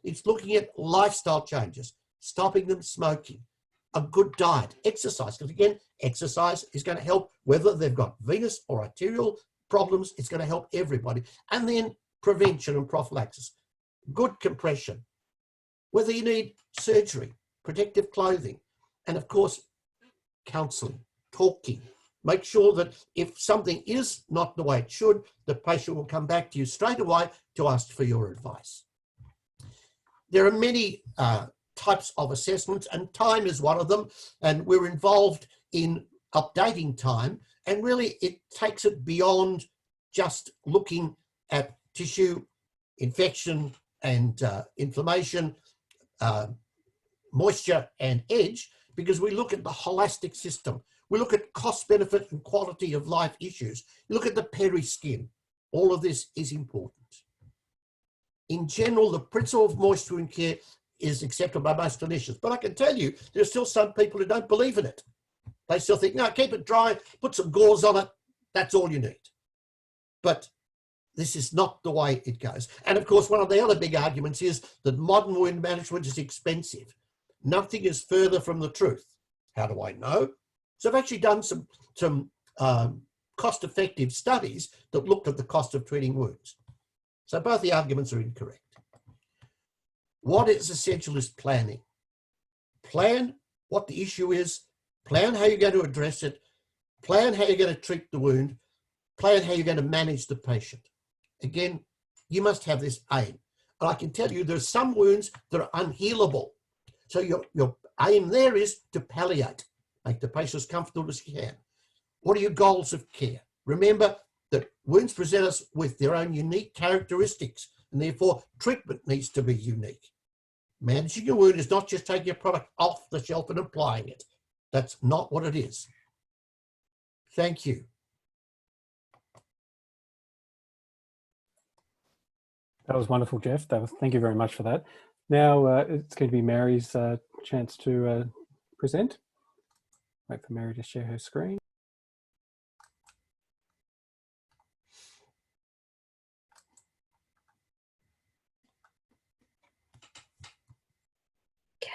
It's looking at lifestyle changes, stopping them smoking, a good diet, exercise, because again, exercise is going to help whether they've got venous or arterial problems. It's going to help everybody. And then prevention and prophylaxis, good compression, whether you need surgery, protective clothing, and of course, counseling, talking. Make sure that if something is not the way it should, the patient will come back to you straight away to ask for your advice. There are many types of assessments, and time is one of them, and we're involved in updating time, and really it takes it beyond just looking at tissue, infection and inflammation, moisture and edge, because we look at the holistic system. We look at cost, benefit, and quality of life issues. You look at the peri-skin. All of this is important. In general, the principle of moist wound care is accepted by most clinicians, but I can tell you, there's still some people who don't believe in it. They still think, no, keep it dry, put some gauze on it, that's all you need. But this is not the way it goes. And of course, one of the other big arguments is that modern wound management is expensive. Nothing is further from the truth. How do I know? So I've actually done some cost-effective studies that looked at the cost of treating wounds. So both the arguments are incorrect. What is essential is planning. Plan what the issue is, plan how you're going to address it, plan how you're going to treat the wound, plan how you're going to manage the patient. Again, you must have this aim. And I can tell you there's some wounds that are unhealable. So your aim there is to palliate, make the patient as comfortable as you can. What are your goals of care? Remember that wounds present us with their own unique characteristics, and therefore treatment needs to be unique. Managing a wound is not just taking a product off the shelf and applying it. That's not what it is. Thank you. That was wonderful, Jeff. Thank you very much for that. Now it's going to be Mary's chance to present. Wait for Mary to share her screen.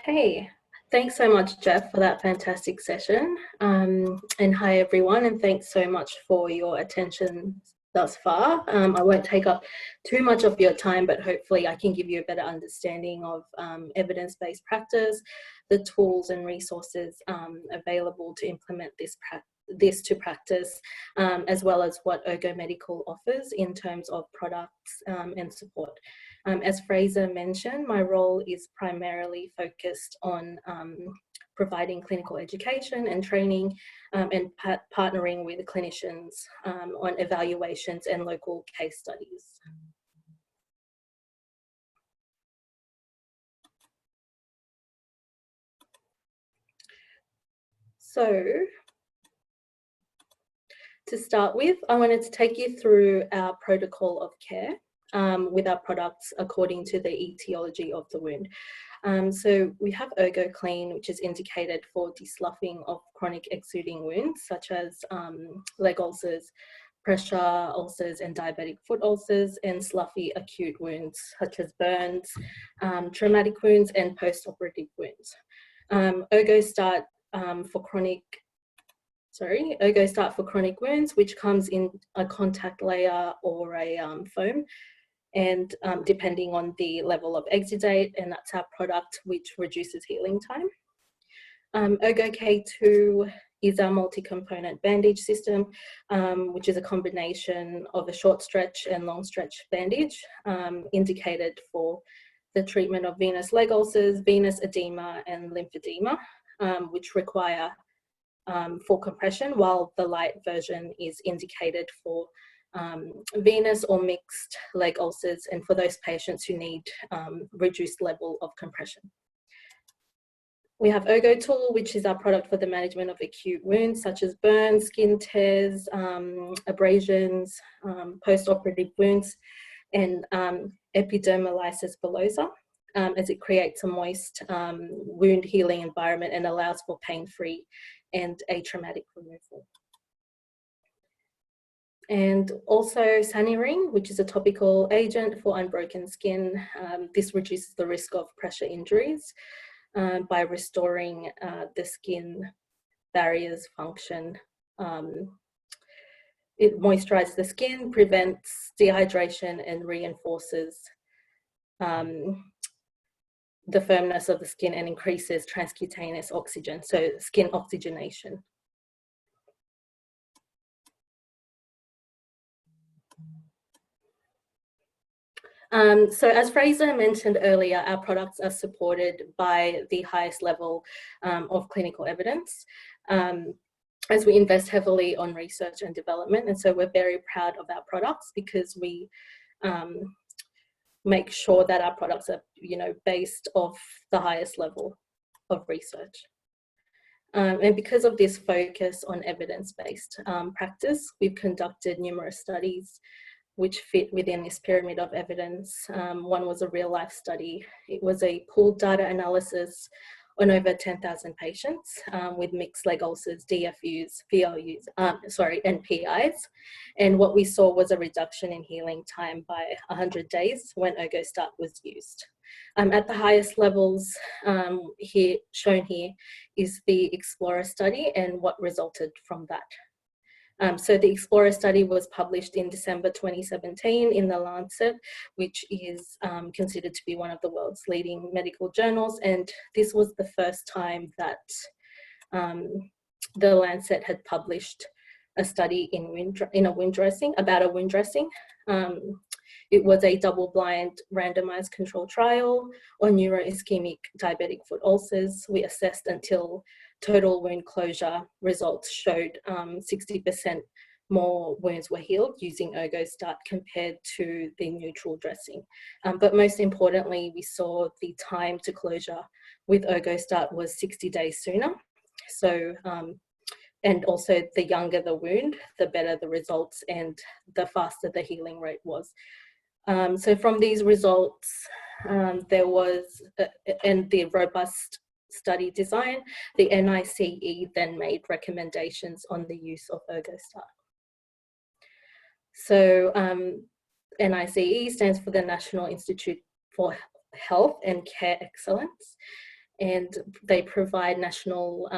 Okay, thanks so much, Jeff, for that fantastic session. And hi, everyone, and thanks so much for your attention thus far. I won't take up too much of your time, but hopefully I can give you a better understanding of evidence-based practice, the tools and resources available to implement this to practice, as well as what Ergo Medical offers in terms of products and support. As Fraser mentioned, my role is primarily focused on providing clinical education and training and partnering with clinicians on evaluations and local case studies. So, to start with, I wanted to take you through our protocol of care with our products according to the etiology of the wound. So we have Ergo Clean, which is indicated for desloughing of chronic exuding wounds, such as leg ulcers, pressure ulcers, and diabetic foot ulcers, and sloughy acute wounds, such as burns, traumatic wounds, and post-operative wounds. Ergo Start for chronic wounds, which comes in a contact layer or a foam, and depending on the level of exudate, and that's our product, which reduces healing time. Ergo K2 is our multi-component bandage system, which is a combination of a short stretch and long stretch bandage, indicated for the treatment of venous leg ulcers, venous edema, and lymphedema, which require full compression, while the light version is indicated for venous or mixed leg ulcers, and for those patients who need reduced level of compression. We have Ergo Tool, which is our product for the management of acute wounds, such as burns, skin tears, abrasions, post-operative wounds, and epidermolysis bullosa, as it creates a moist wound healing environment and allows for pain-free and atraumatic removal. And also Saniring, which is a topical agent for unbroken skin. This reduces the risk of pressure injuries by restoring the skin barrier's function. It moisturizes the skin, prevents dehydration, and reinforces the firmness of the skin and increases transcutaneous oxygen, so skin oxygenation. So as Fraser mentioned earlier, our products are supported by the highest level of clinical evidence, as we invest heavily on research and development. And so we're very proud of our products because we make sure that our products are, based off the highest level of research. And because of this focus on evidence-based practice, we've conducted numerous studies which fit within this pyramid of evidence. One was a real-life study. It was a pooled data analysis on over 10,000 patients with mixed leg ulcers, DFUs, VLUs, and PIs. And what we saw was a reduction in healing time by 100 days when Ergostat was used. At the highest levels shown here is the Explorer study and what resulted from that. So the Explorer study was published in December 2017 in the Lancet, which is considered to be one of the world's leading medical journals. And this was the first time that the Lancet had published a study about a wound dressing. It was a double-blind randomized control trial on neuroischemic diabetic foot ulcers. We assessed until total wound closure. Results showed 60% more wounds were healed using Ergostat compared to the neutral dressing. But most importantly, we saw the time to closure with Ergostat was 60 days sooner. So, and also the younger the wound, the better the results and the faster the healing rate was. So from these results, there was, and the robust study design, the NICE then made recommendations on the use of Ergostat. So NICE stands for the National Institute for Health and Care Excellence, and they provide national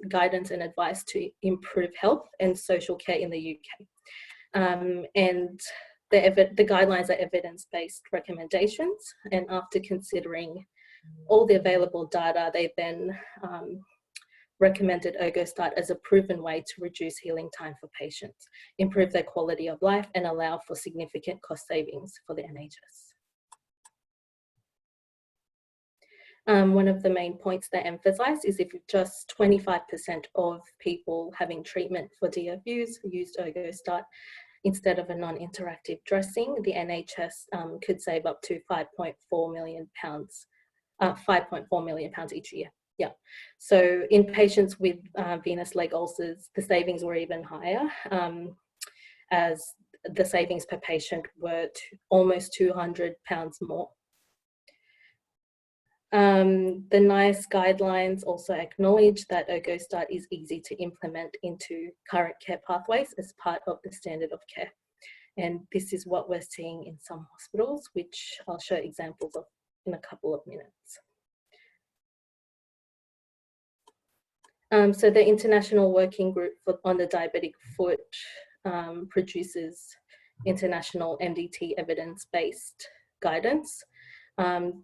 guidance and advice to improve health and social care in the UK. And the guidelines are evidence-based recommendations, and after considering all the available data, they then recommended Ergostat as a proven way to reduce healing time for patients, improve their quality of life, and allow for significant cost savings for the NHS. One of the main points they emphasise is if just 25% of people having treatment for DFUs used Ergostat instead of a non-interactive dressing, the NHS could save up to £5.4 million, £5.4 million each year. Yeah. So in patients with venous leg ulcers, the savings were even higher, as the savings per patient were almost £200 more. The NICE guidelines also acknowledge that Ergostat is easy to implement into current care pathways as part of the standard of care. And this is what we're seeing in some hospitals, which I'll show examples of in a couple of minutes. So the International Working Group on the Diabetic Foot produces international MDT evidence-based guidance,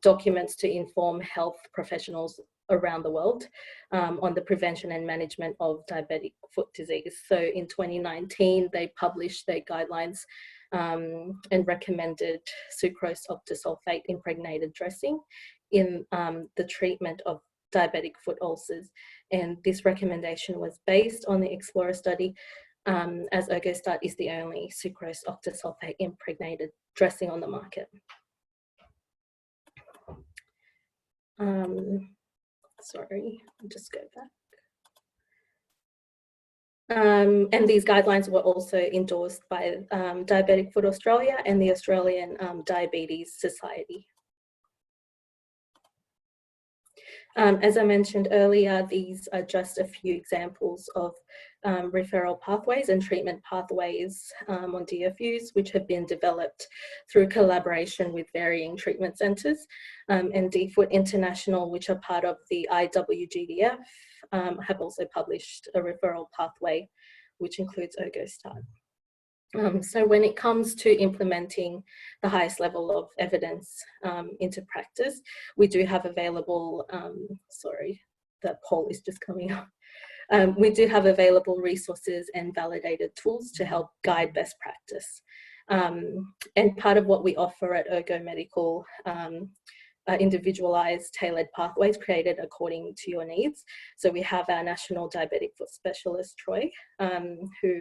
documents to inform health professionals around the world on the prevention and management of diabetic foot disease. So in 2019, they published their guidelines and recommended sucrose octasulfate impregnated dressing in the treatment of diabetic foot ulcers. And this recommendation was based on the Explorer study, as Ergostat is the only sucrose octasulfate impregnated dressing on the market. Sorry, I'll just go back. And these guidelines were also endorsed by Diabetic Foot Australia and the Australian Diabetes Society. As I mentioned earlier, these are just a few examples of referral pathways and treatment pathways on DFUs, which have been developed through collaboration with varying treatment centres. And DFoot International, which are part of the IWGDF, have also published a referral pathway, which includes Ergostat. So when it comes to implementing the highest level of evidence into practice, we do have available, sorry, the poll is just coming up. We do have available resources and validated tools to help guide best practice. And part of what we offer at Ergo Medical individualized tailored pathways created according to your needs. So we have our National Diabetic Foot Specialist, Troy, who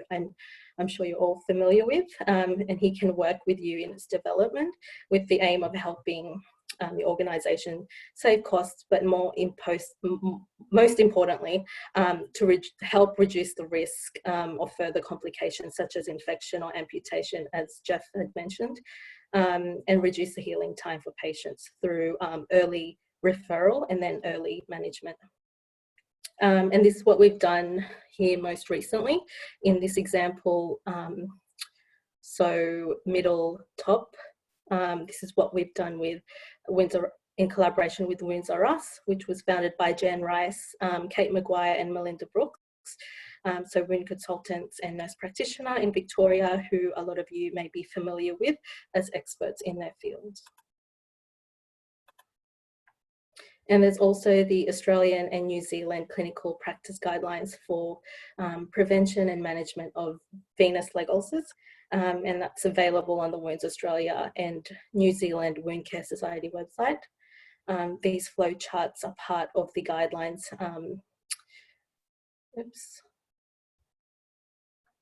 I'm sure you're all familiar with, and he can work with you in its development with the aim of helping your organisation save costs, but most importantly, to help reduce the risk of further complications such as infection or amputation, as Jeff had mentioned, and reduce the healing time for patients through early referral and then early management. And this is what we've done here most recently in this example. So middle top, this is what we've done with Windsor, in collaboration with Wounds Are Us, which was founded by Jan Rice, Kate Maguire and Melinda Brooks. So wound consultants and nurse practitioner in Victoria, who a lot of you may be familiar with as experts in their fields. And there's also the Australian and New Zealand clinical practice guidelines for prevention and management of venous leg ulcers. And that's available on the Wounds Australia and New Zealand Wound Care Society website. These flow charts are part of the guidelines. Oops.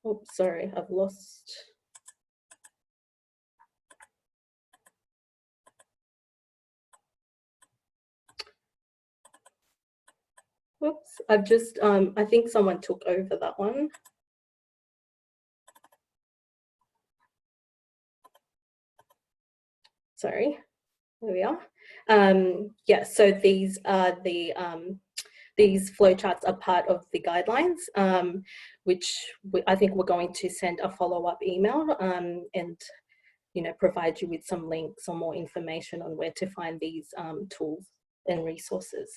Oh, sorry, I've lost. Whoops, I've just, I think someone took over that one. Sorry, there we are. Yeah, so these are the, these flowcharts are part of the guidelines, which I think we're going to send a follow-up email and provide you with some links or more information on where to find these tools and resources.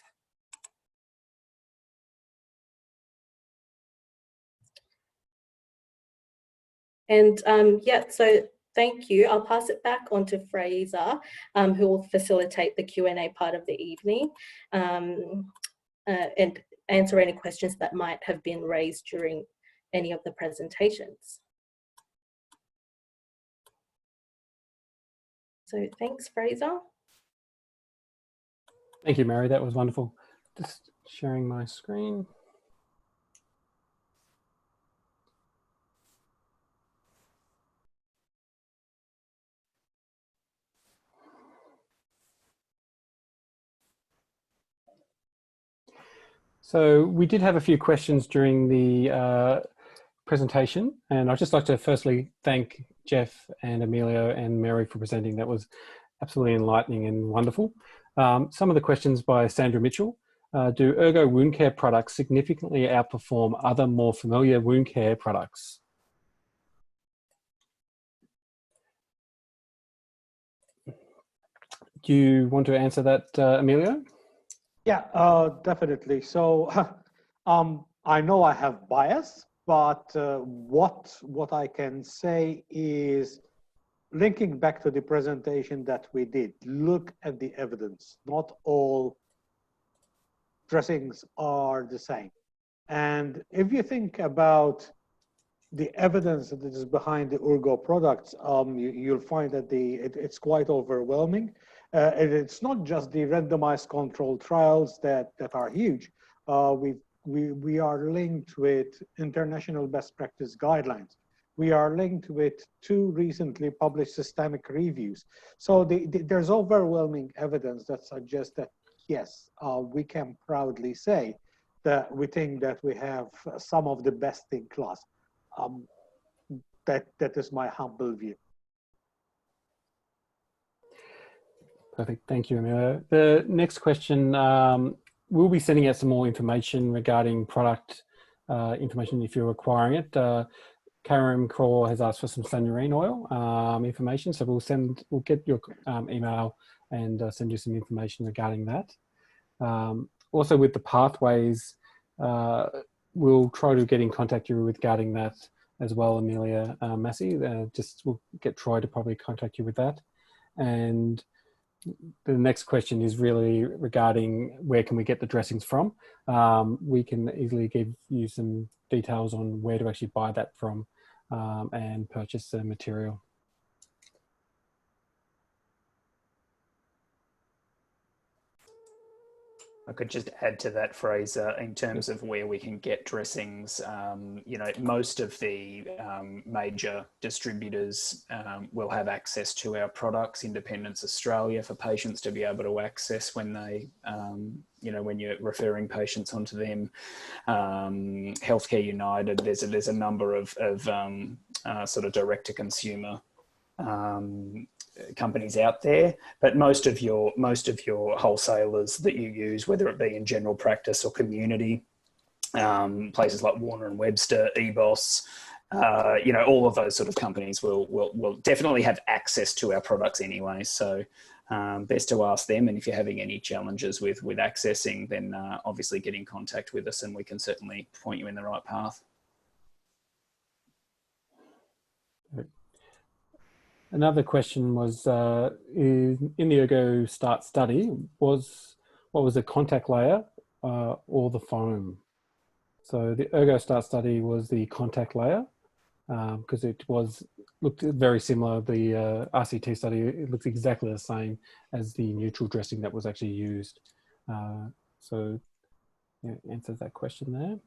And yeah, so thank you. I'll pass it back on to Fraser, who will facilitate the Q&A part of the evening and answer any questions that might have been raised during any of the presentations. So thanks, Fraser. Thank you, Mary. That was wonderful. Just sharing my screen. So we did have a few questions during the presentation, and I'd just like to firstly thank Jeff and Emilio and Mary for presenting. That was absolutely enlightening and wonderful. Some of the questions by Sandra Mitchell. Do ergo wound care products significantly outperform other more familiar wound care products? Do you want to answer that, Emilio? Yeah, definitely. So I know I have bias, but what I can say is, linking back to the presentation that we did, look at the evidence. Not all dressings are the same. And if you think about the evidence that is behind the ergo products, you'll find that it's quite overwhelming. And it's not just the randomized controlled trials that are huge. We are linked with international best practice guidelines. We are linked with 2 recently published systemic reviews. So there's overwhelming evidence that suggests that, yes, we can proudly say that we think that we have some of the best in class. That is my humble view. Perfect. Thank you, Emilio. The next question, we'll be sending out some more information regarding product information if you're acquiring it. Karen Craw has asked for some Sanurine oil information, so we'll get your email and send you some information regarding that. Also with the pathways, we'll try to get in contact you regarding that as well, Amelia Massey. We'll get Troy to probably contact you with that. And the next question is really regarding where can we get the dressings from. We can easily give you some details on where to actually buy that from and purchase the material. I could just add to that, Fraser, in terms of where we can get dressings. You know, most of the major distributors will have access to our products. Independence Australia, for patients to be able to access when they, you know, when you're referring patients onto them. Healthcare United, there's a number of sort of direct to consumer companies out there, but most of your wholesalers that you use, whether it be in general practice or community, places like Warner and Webster, EBOS, you know, all of those sort of companies will definitely have access to our products anyway. So best to ask them, and if you're having any challenges with accessing, then obviously get in contact with us, and we can certainly point you in the right path. Another question was, in the Ergo Start study, what was the contact layer or the foam? So the Ergo Start study was the contact layer, because it looked very similar. The RCT study, it looks exactly the same as the neutral dressing that was actually used. So yeah, answers that question there.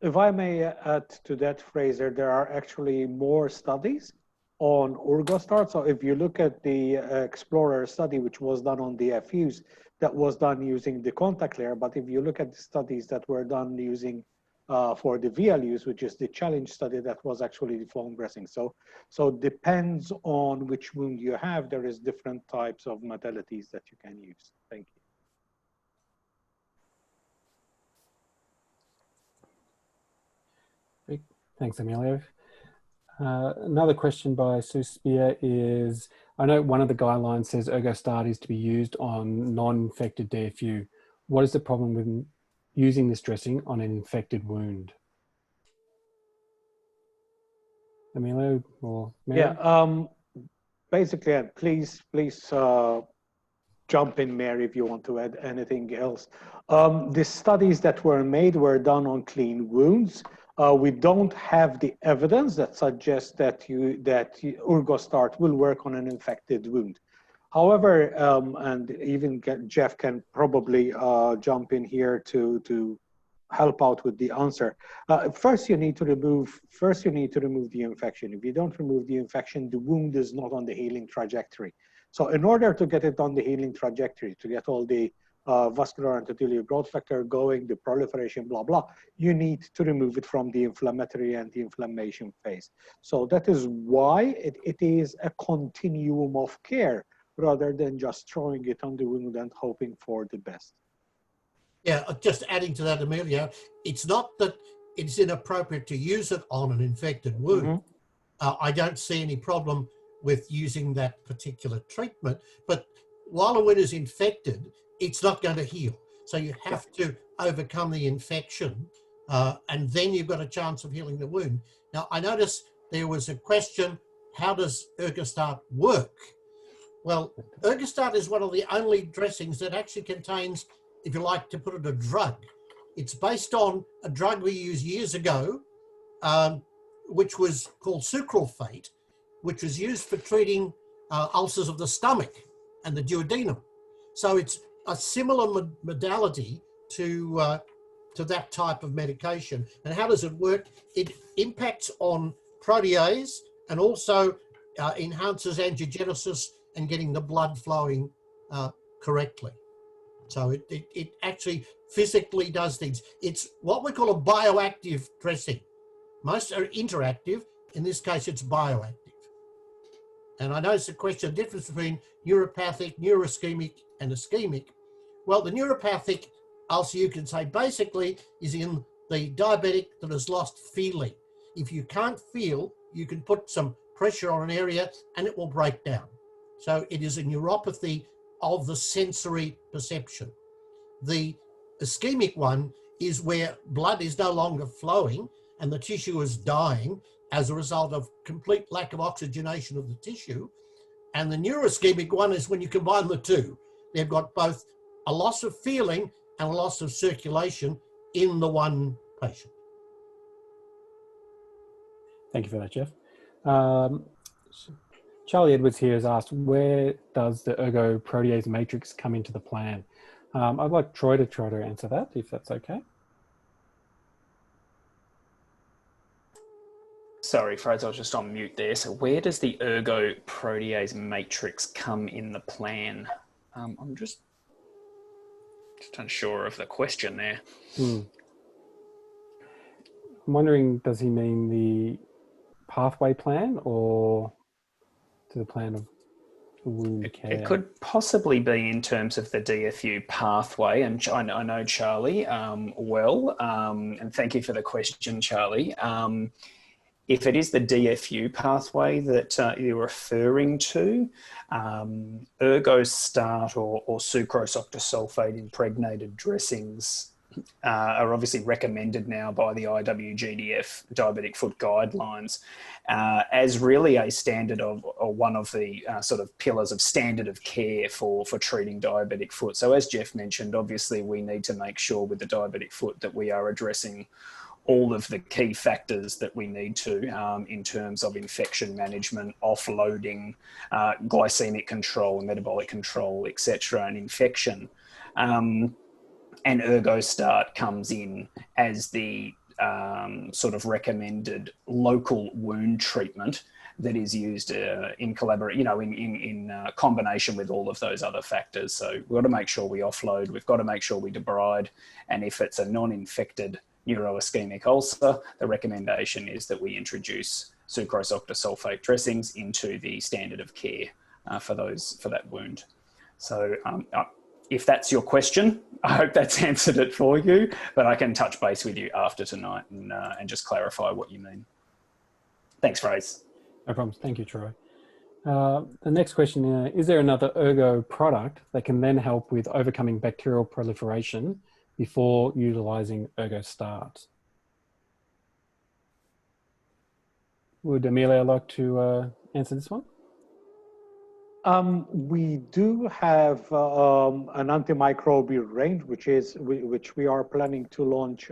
If I may add to that, Fraser, there are actually more studies on ErgoStart. So if you look at the Explorer study, which was done on the FUs, that was done using the contact layer. But if you look at the studies that were done using for the VLUs, which is the challenge study, that was actually the foam dressing. So depends on which wound you have. There is different types of modalities that you can use. Thank you. Great. Thanks, Emilio. Another question by Sue Spear is, I know one of the guidelines says ErgoStart is to be used on non-infected DFU. What is the problem with using this dressing on an infected wound? Emilio or Mary? Yeah, basically, please jump in, Mary, if you want to add anything else. The studies that were made were done on clean wounds. We don't have the evidence that suggests that ErgoStart will work on an infected wound. However, and even Jeff can probably jump in here to help out with the answer. First, you need to remove the infection. If you don't remove the infection, the wound is not on the healing trajectory. So in order to get it on the healing trajectory, to get all the vascular endothelial growth factor going, the proliferation, blah, blah, you need to remove it from the inflammatory and the inflammation phase. So that is why it is a continuum of care rather than just throwing it on the wound and hoping for the best. Yeah, just adding to that, Emilio, it's not that it's inappropriate to use it on an infected wound. I don't see any problem with using that particular treatment, but while a wound is infected, it's not going to heal. So you have to overcome the infection, and then you've got a chance of healing the wound. Now, I noticed there was a question, how does ErgoStart work? Well, ErgoStart is one of the only dressings that actually contains, if you like to put it, a drug. It's based on a drug we used years ago, which was called sucralfate, which was used for treating ulcers of the stomach and the duodenum. So it's a similar modality to that type of medication. And how does it work? It impacts on protease and also enhances angiogenesis and getting the blood flowing correctly. So it actually physically does things. It's what we call a bioactive dressing. Most are interactive. In this case, it's bioactive. And I noticed the question, the difference between neuropathic, neuroischemic, and ischemic. Well, the neuropathic ulcer, you can say, basically is in the diabetic that has lost feeling. If you can't feel, you can put some pressure on an area and it will break down. So it is a neuropathy of the sensory perception. The ischemic one is where blood is no longer flowing and the tissue is dying as a result of complete lack of oxygenation of the tissue. And the neuroischemic one is when you combine the two. They've got both a loss of feeling and a loss of circulation in the one patient. Thank you for that, Jeff. Charlie Edwards here has asked, where does the ergo protease matrix come into the plan? I'd like Troy to try to answer that, if that's okay. Sorry, Fraser, I was just on mute there. So where does the ergo protease matrix come in the plan? I'm just unsure of the question there. I'm wondering, does he mean the pathway plan or to the plan of wound care? It could possibly be in terms of the DFU pathway, and I know Charlie well, and thank you for the question, Charlie. If it is the DFU pathway that you're referring to, ergo start or sucrose octasulfate impregnated dressings are obviously recommended now by the IWGDF diabetic foot guidelines as really a standard of, or one of the sort of pillars of standard of care for treating diabetic foot. So as Jeff mentioned, obviously we need to make sure with the diabetic foot that we are addressing all of the key factors that we need to in terms of infection management, offloading, glycemic control, metabolic control, etc., and infection. And ErgoStart comes in as the sort of recommended local wound treatment that is used in combination with all of those other factors. So we've got to make sure we offload, we've got to make sure we debride, and if it's a non-infected neuroischemic ulcer, the recommendation is that we introduce sucrose octasulfate dressings into the standard of care for that wound. So if that's your question, I hope that's answered it for you, but I can touch base with you after tonight and just clarify what you mean. Thanks, Fraser. No problems. Thank you, Troy. The next question, is there another ergo product that can then help with overcoming bacterial proliferation before utilizing ErgoStart? Would Amelia like to answer this one? We do have an antimicrobial range, which we are planning to launch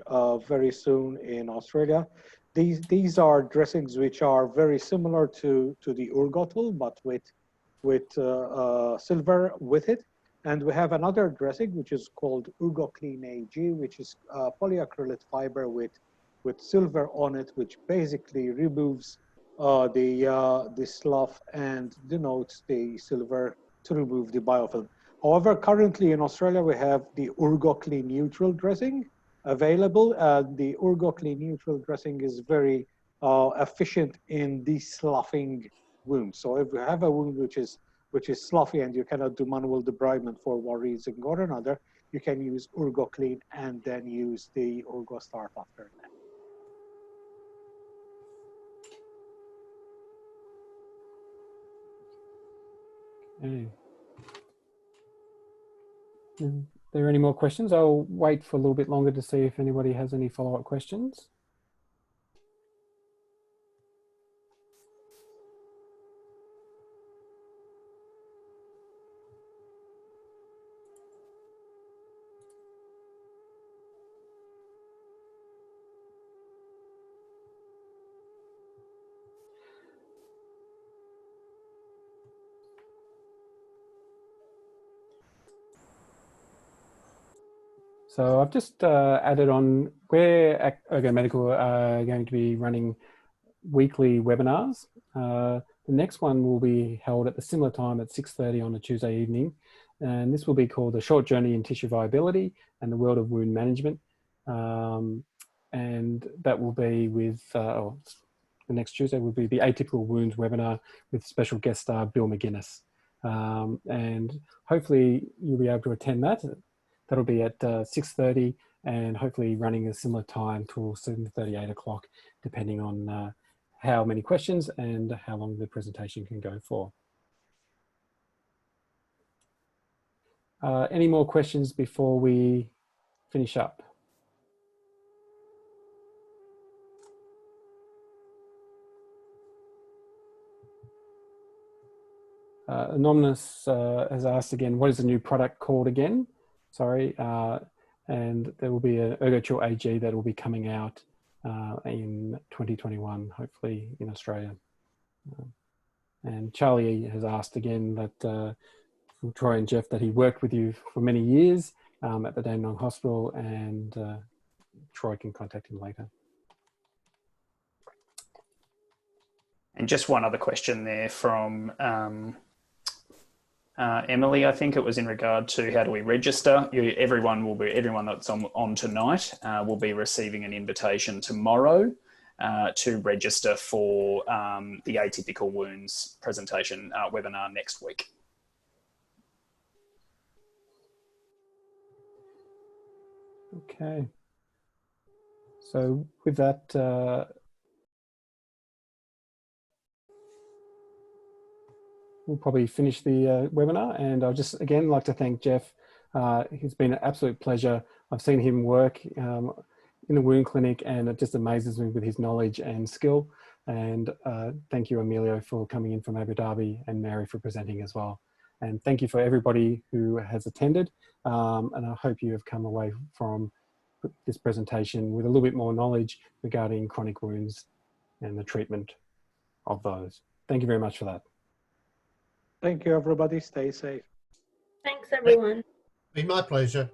very soon in Australia. These are dressings which are very similar to the Urgotil, but with silver with it. And we have another dressing which is called UrgoClean AG, which is polyacrylate fiber with silver on it, which basically removes the slough and denotes the silver to remove the biofilm. However, currently in Australia we have the UrgoClean neutral dressing available. The UrgoClean neutral dressing is very efficient in desloughing wounds. So if you have a wound which is sloughy and you cannot do manual debridement for one reason or another, you can use UrgoClean and then use the ErgoStart after that. Okay. Are there any more questions? I'll wait for a little bit longer to see if anybody has any follow-up questions. So I've just added on, we're at Ergo Medical are going to be running weekly webinars. The next one will be held at the similar time at 6:30 on a Tuesday evening. And this will be called A Short Journey in Tissue Viability and the World of Wound Management. And that will be with, the next Tuesday will be the Atypical Wounds webinar with special guest star Bill McGuinness. And hopefully you'll be able to attend that. That'll be at 6:30 and hopefully running a similar time till 7:30, 8 o'clock, depending on how many questions and how long the presentation can go for. Any more questions before we finish up? Anonymous has asked again, what is the new product called again? Sorry, and there will be an ErgoChill AG that will be coming out in 2021, hopefully in Australia. And Charlie has asked again that Troy and Jeff, that he worked with you for many years at the Dandenong Hospital, and Troy can contact him later. And just one other question there from Emily. I think it was in regard to how do we register. Everyone that's on tonight will be receiving an invitation tomorrow to register for the atypical wounds presentation webinar next week. Okay. So with that, we'll probably finish the webinar, and I'd just again like to thank Jeff. It's been an absolute pleasure. I've seen him work in the wound clinic, and it just amazes me with his knowledge and skill. And thank you, Emilio, for coming in from Abu Dhabi, and Mary for presenting as well. And thank you for everybody who has attended. And I hope you have come away from this presentation with a little bit more knowledge regarding chronic wounds and the treatment of those. Thank you very much for that. Thank you, everybody. Stay safe. Thanks, everyone. Been my pleasure.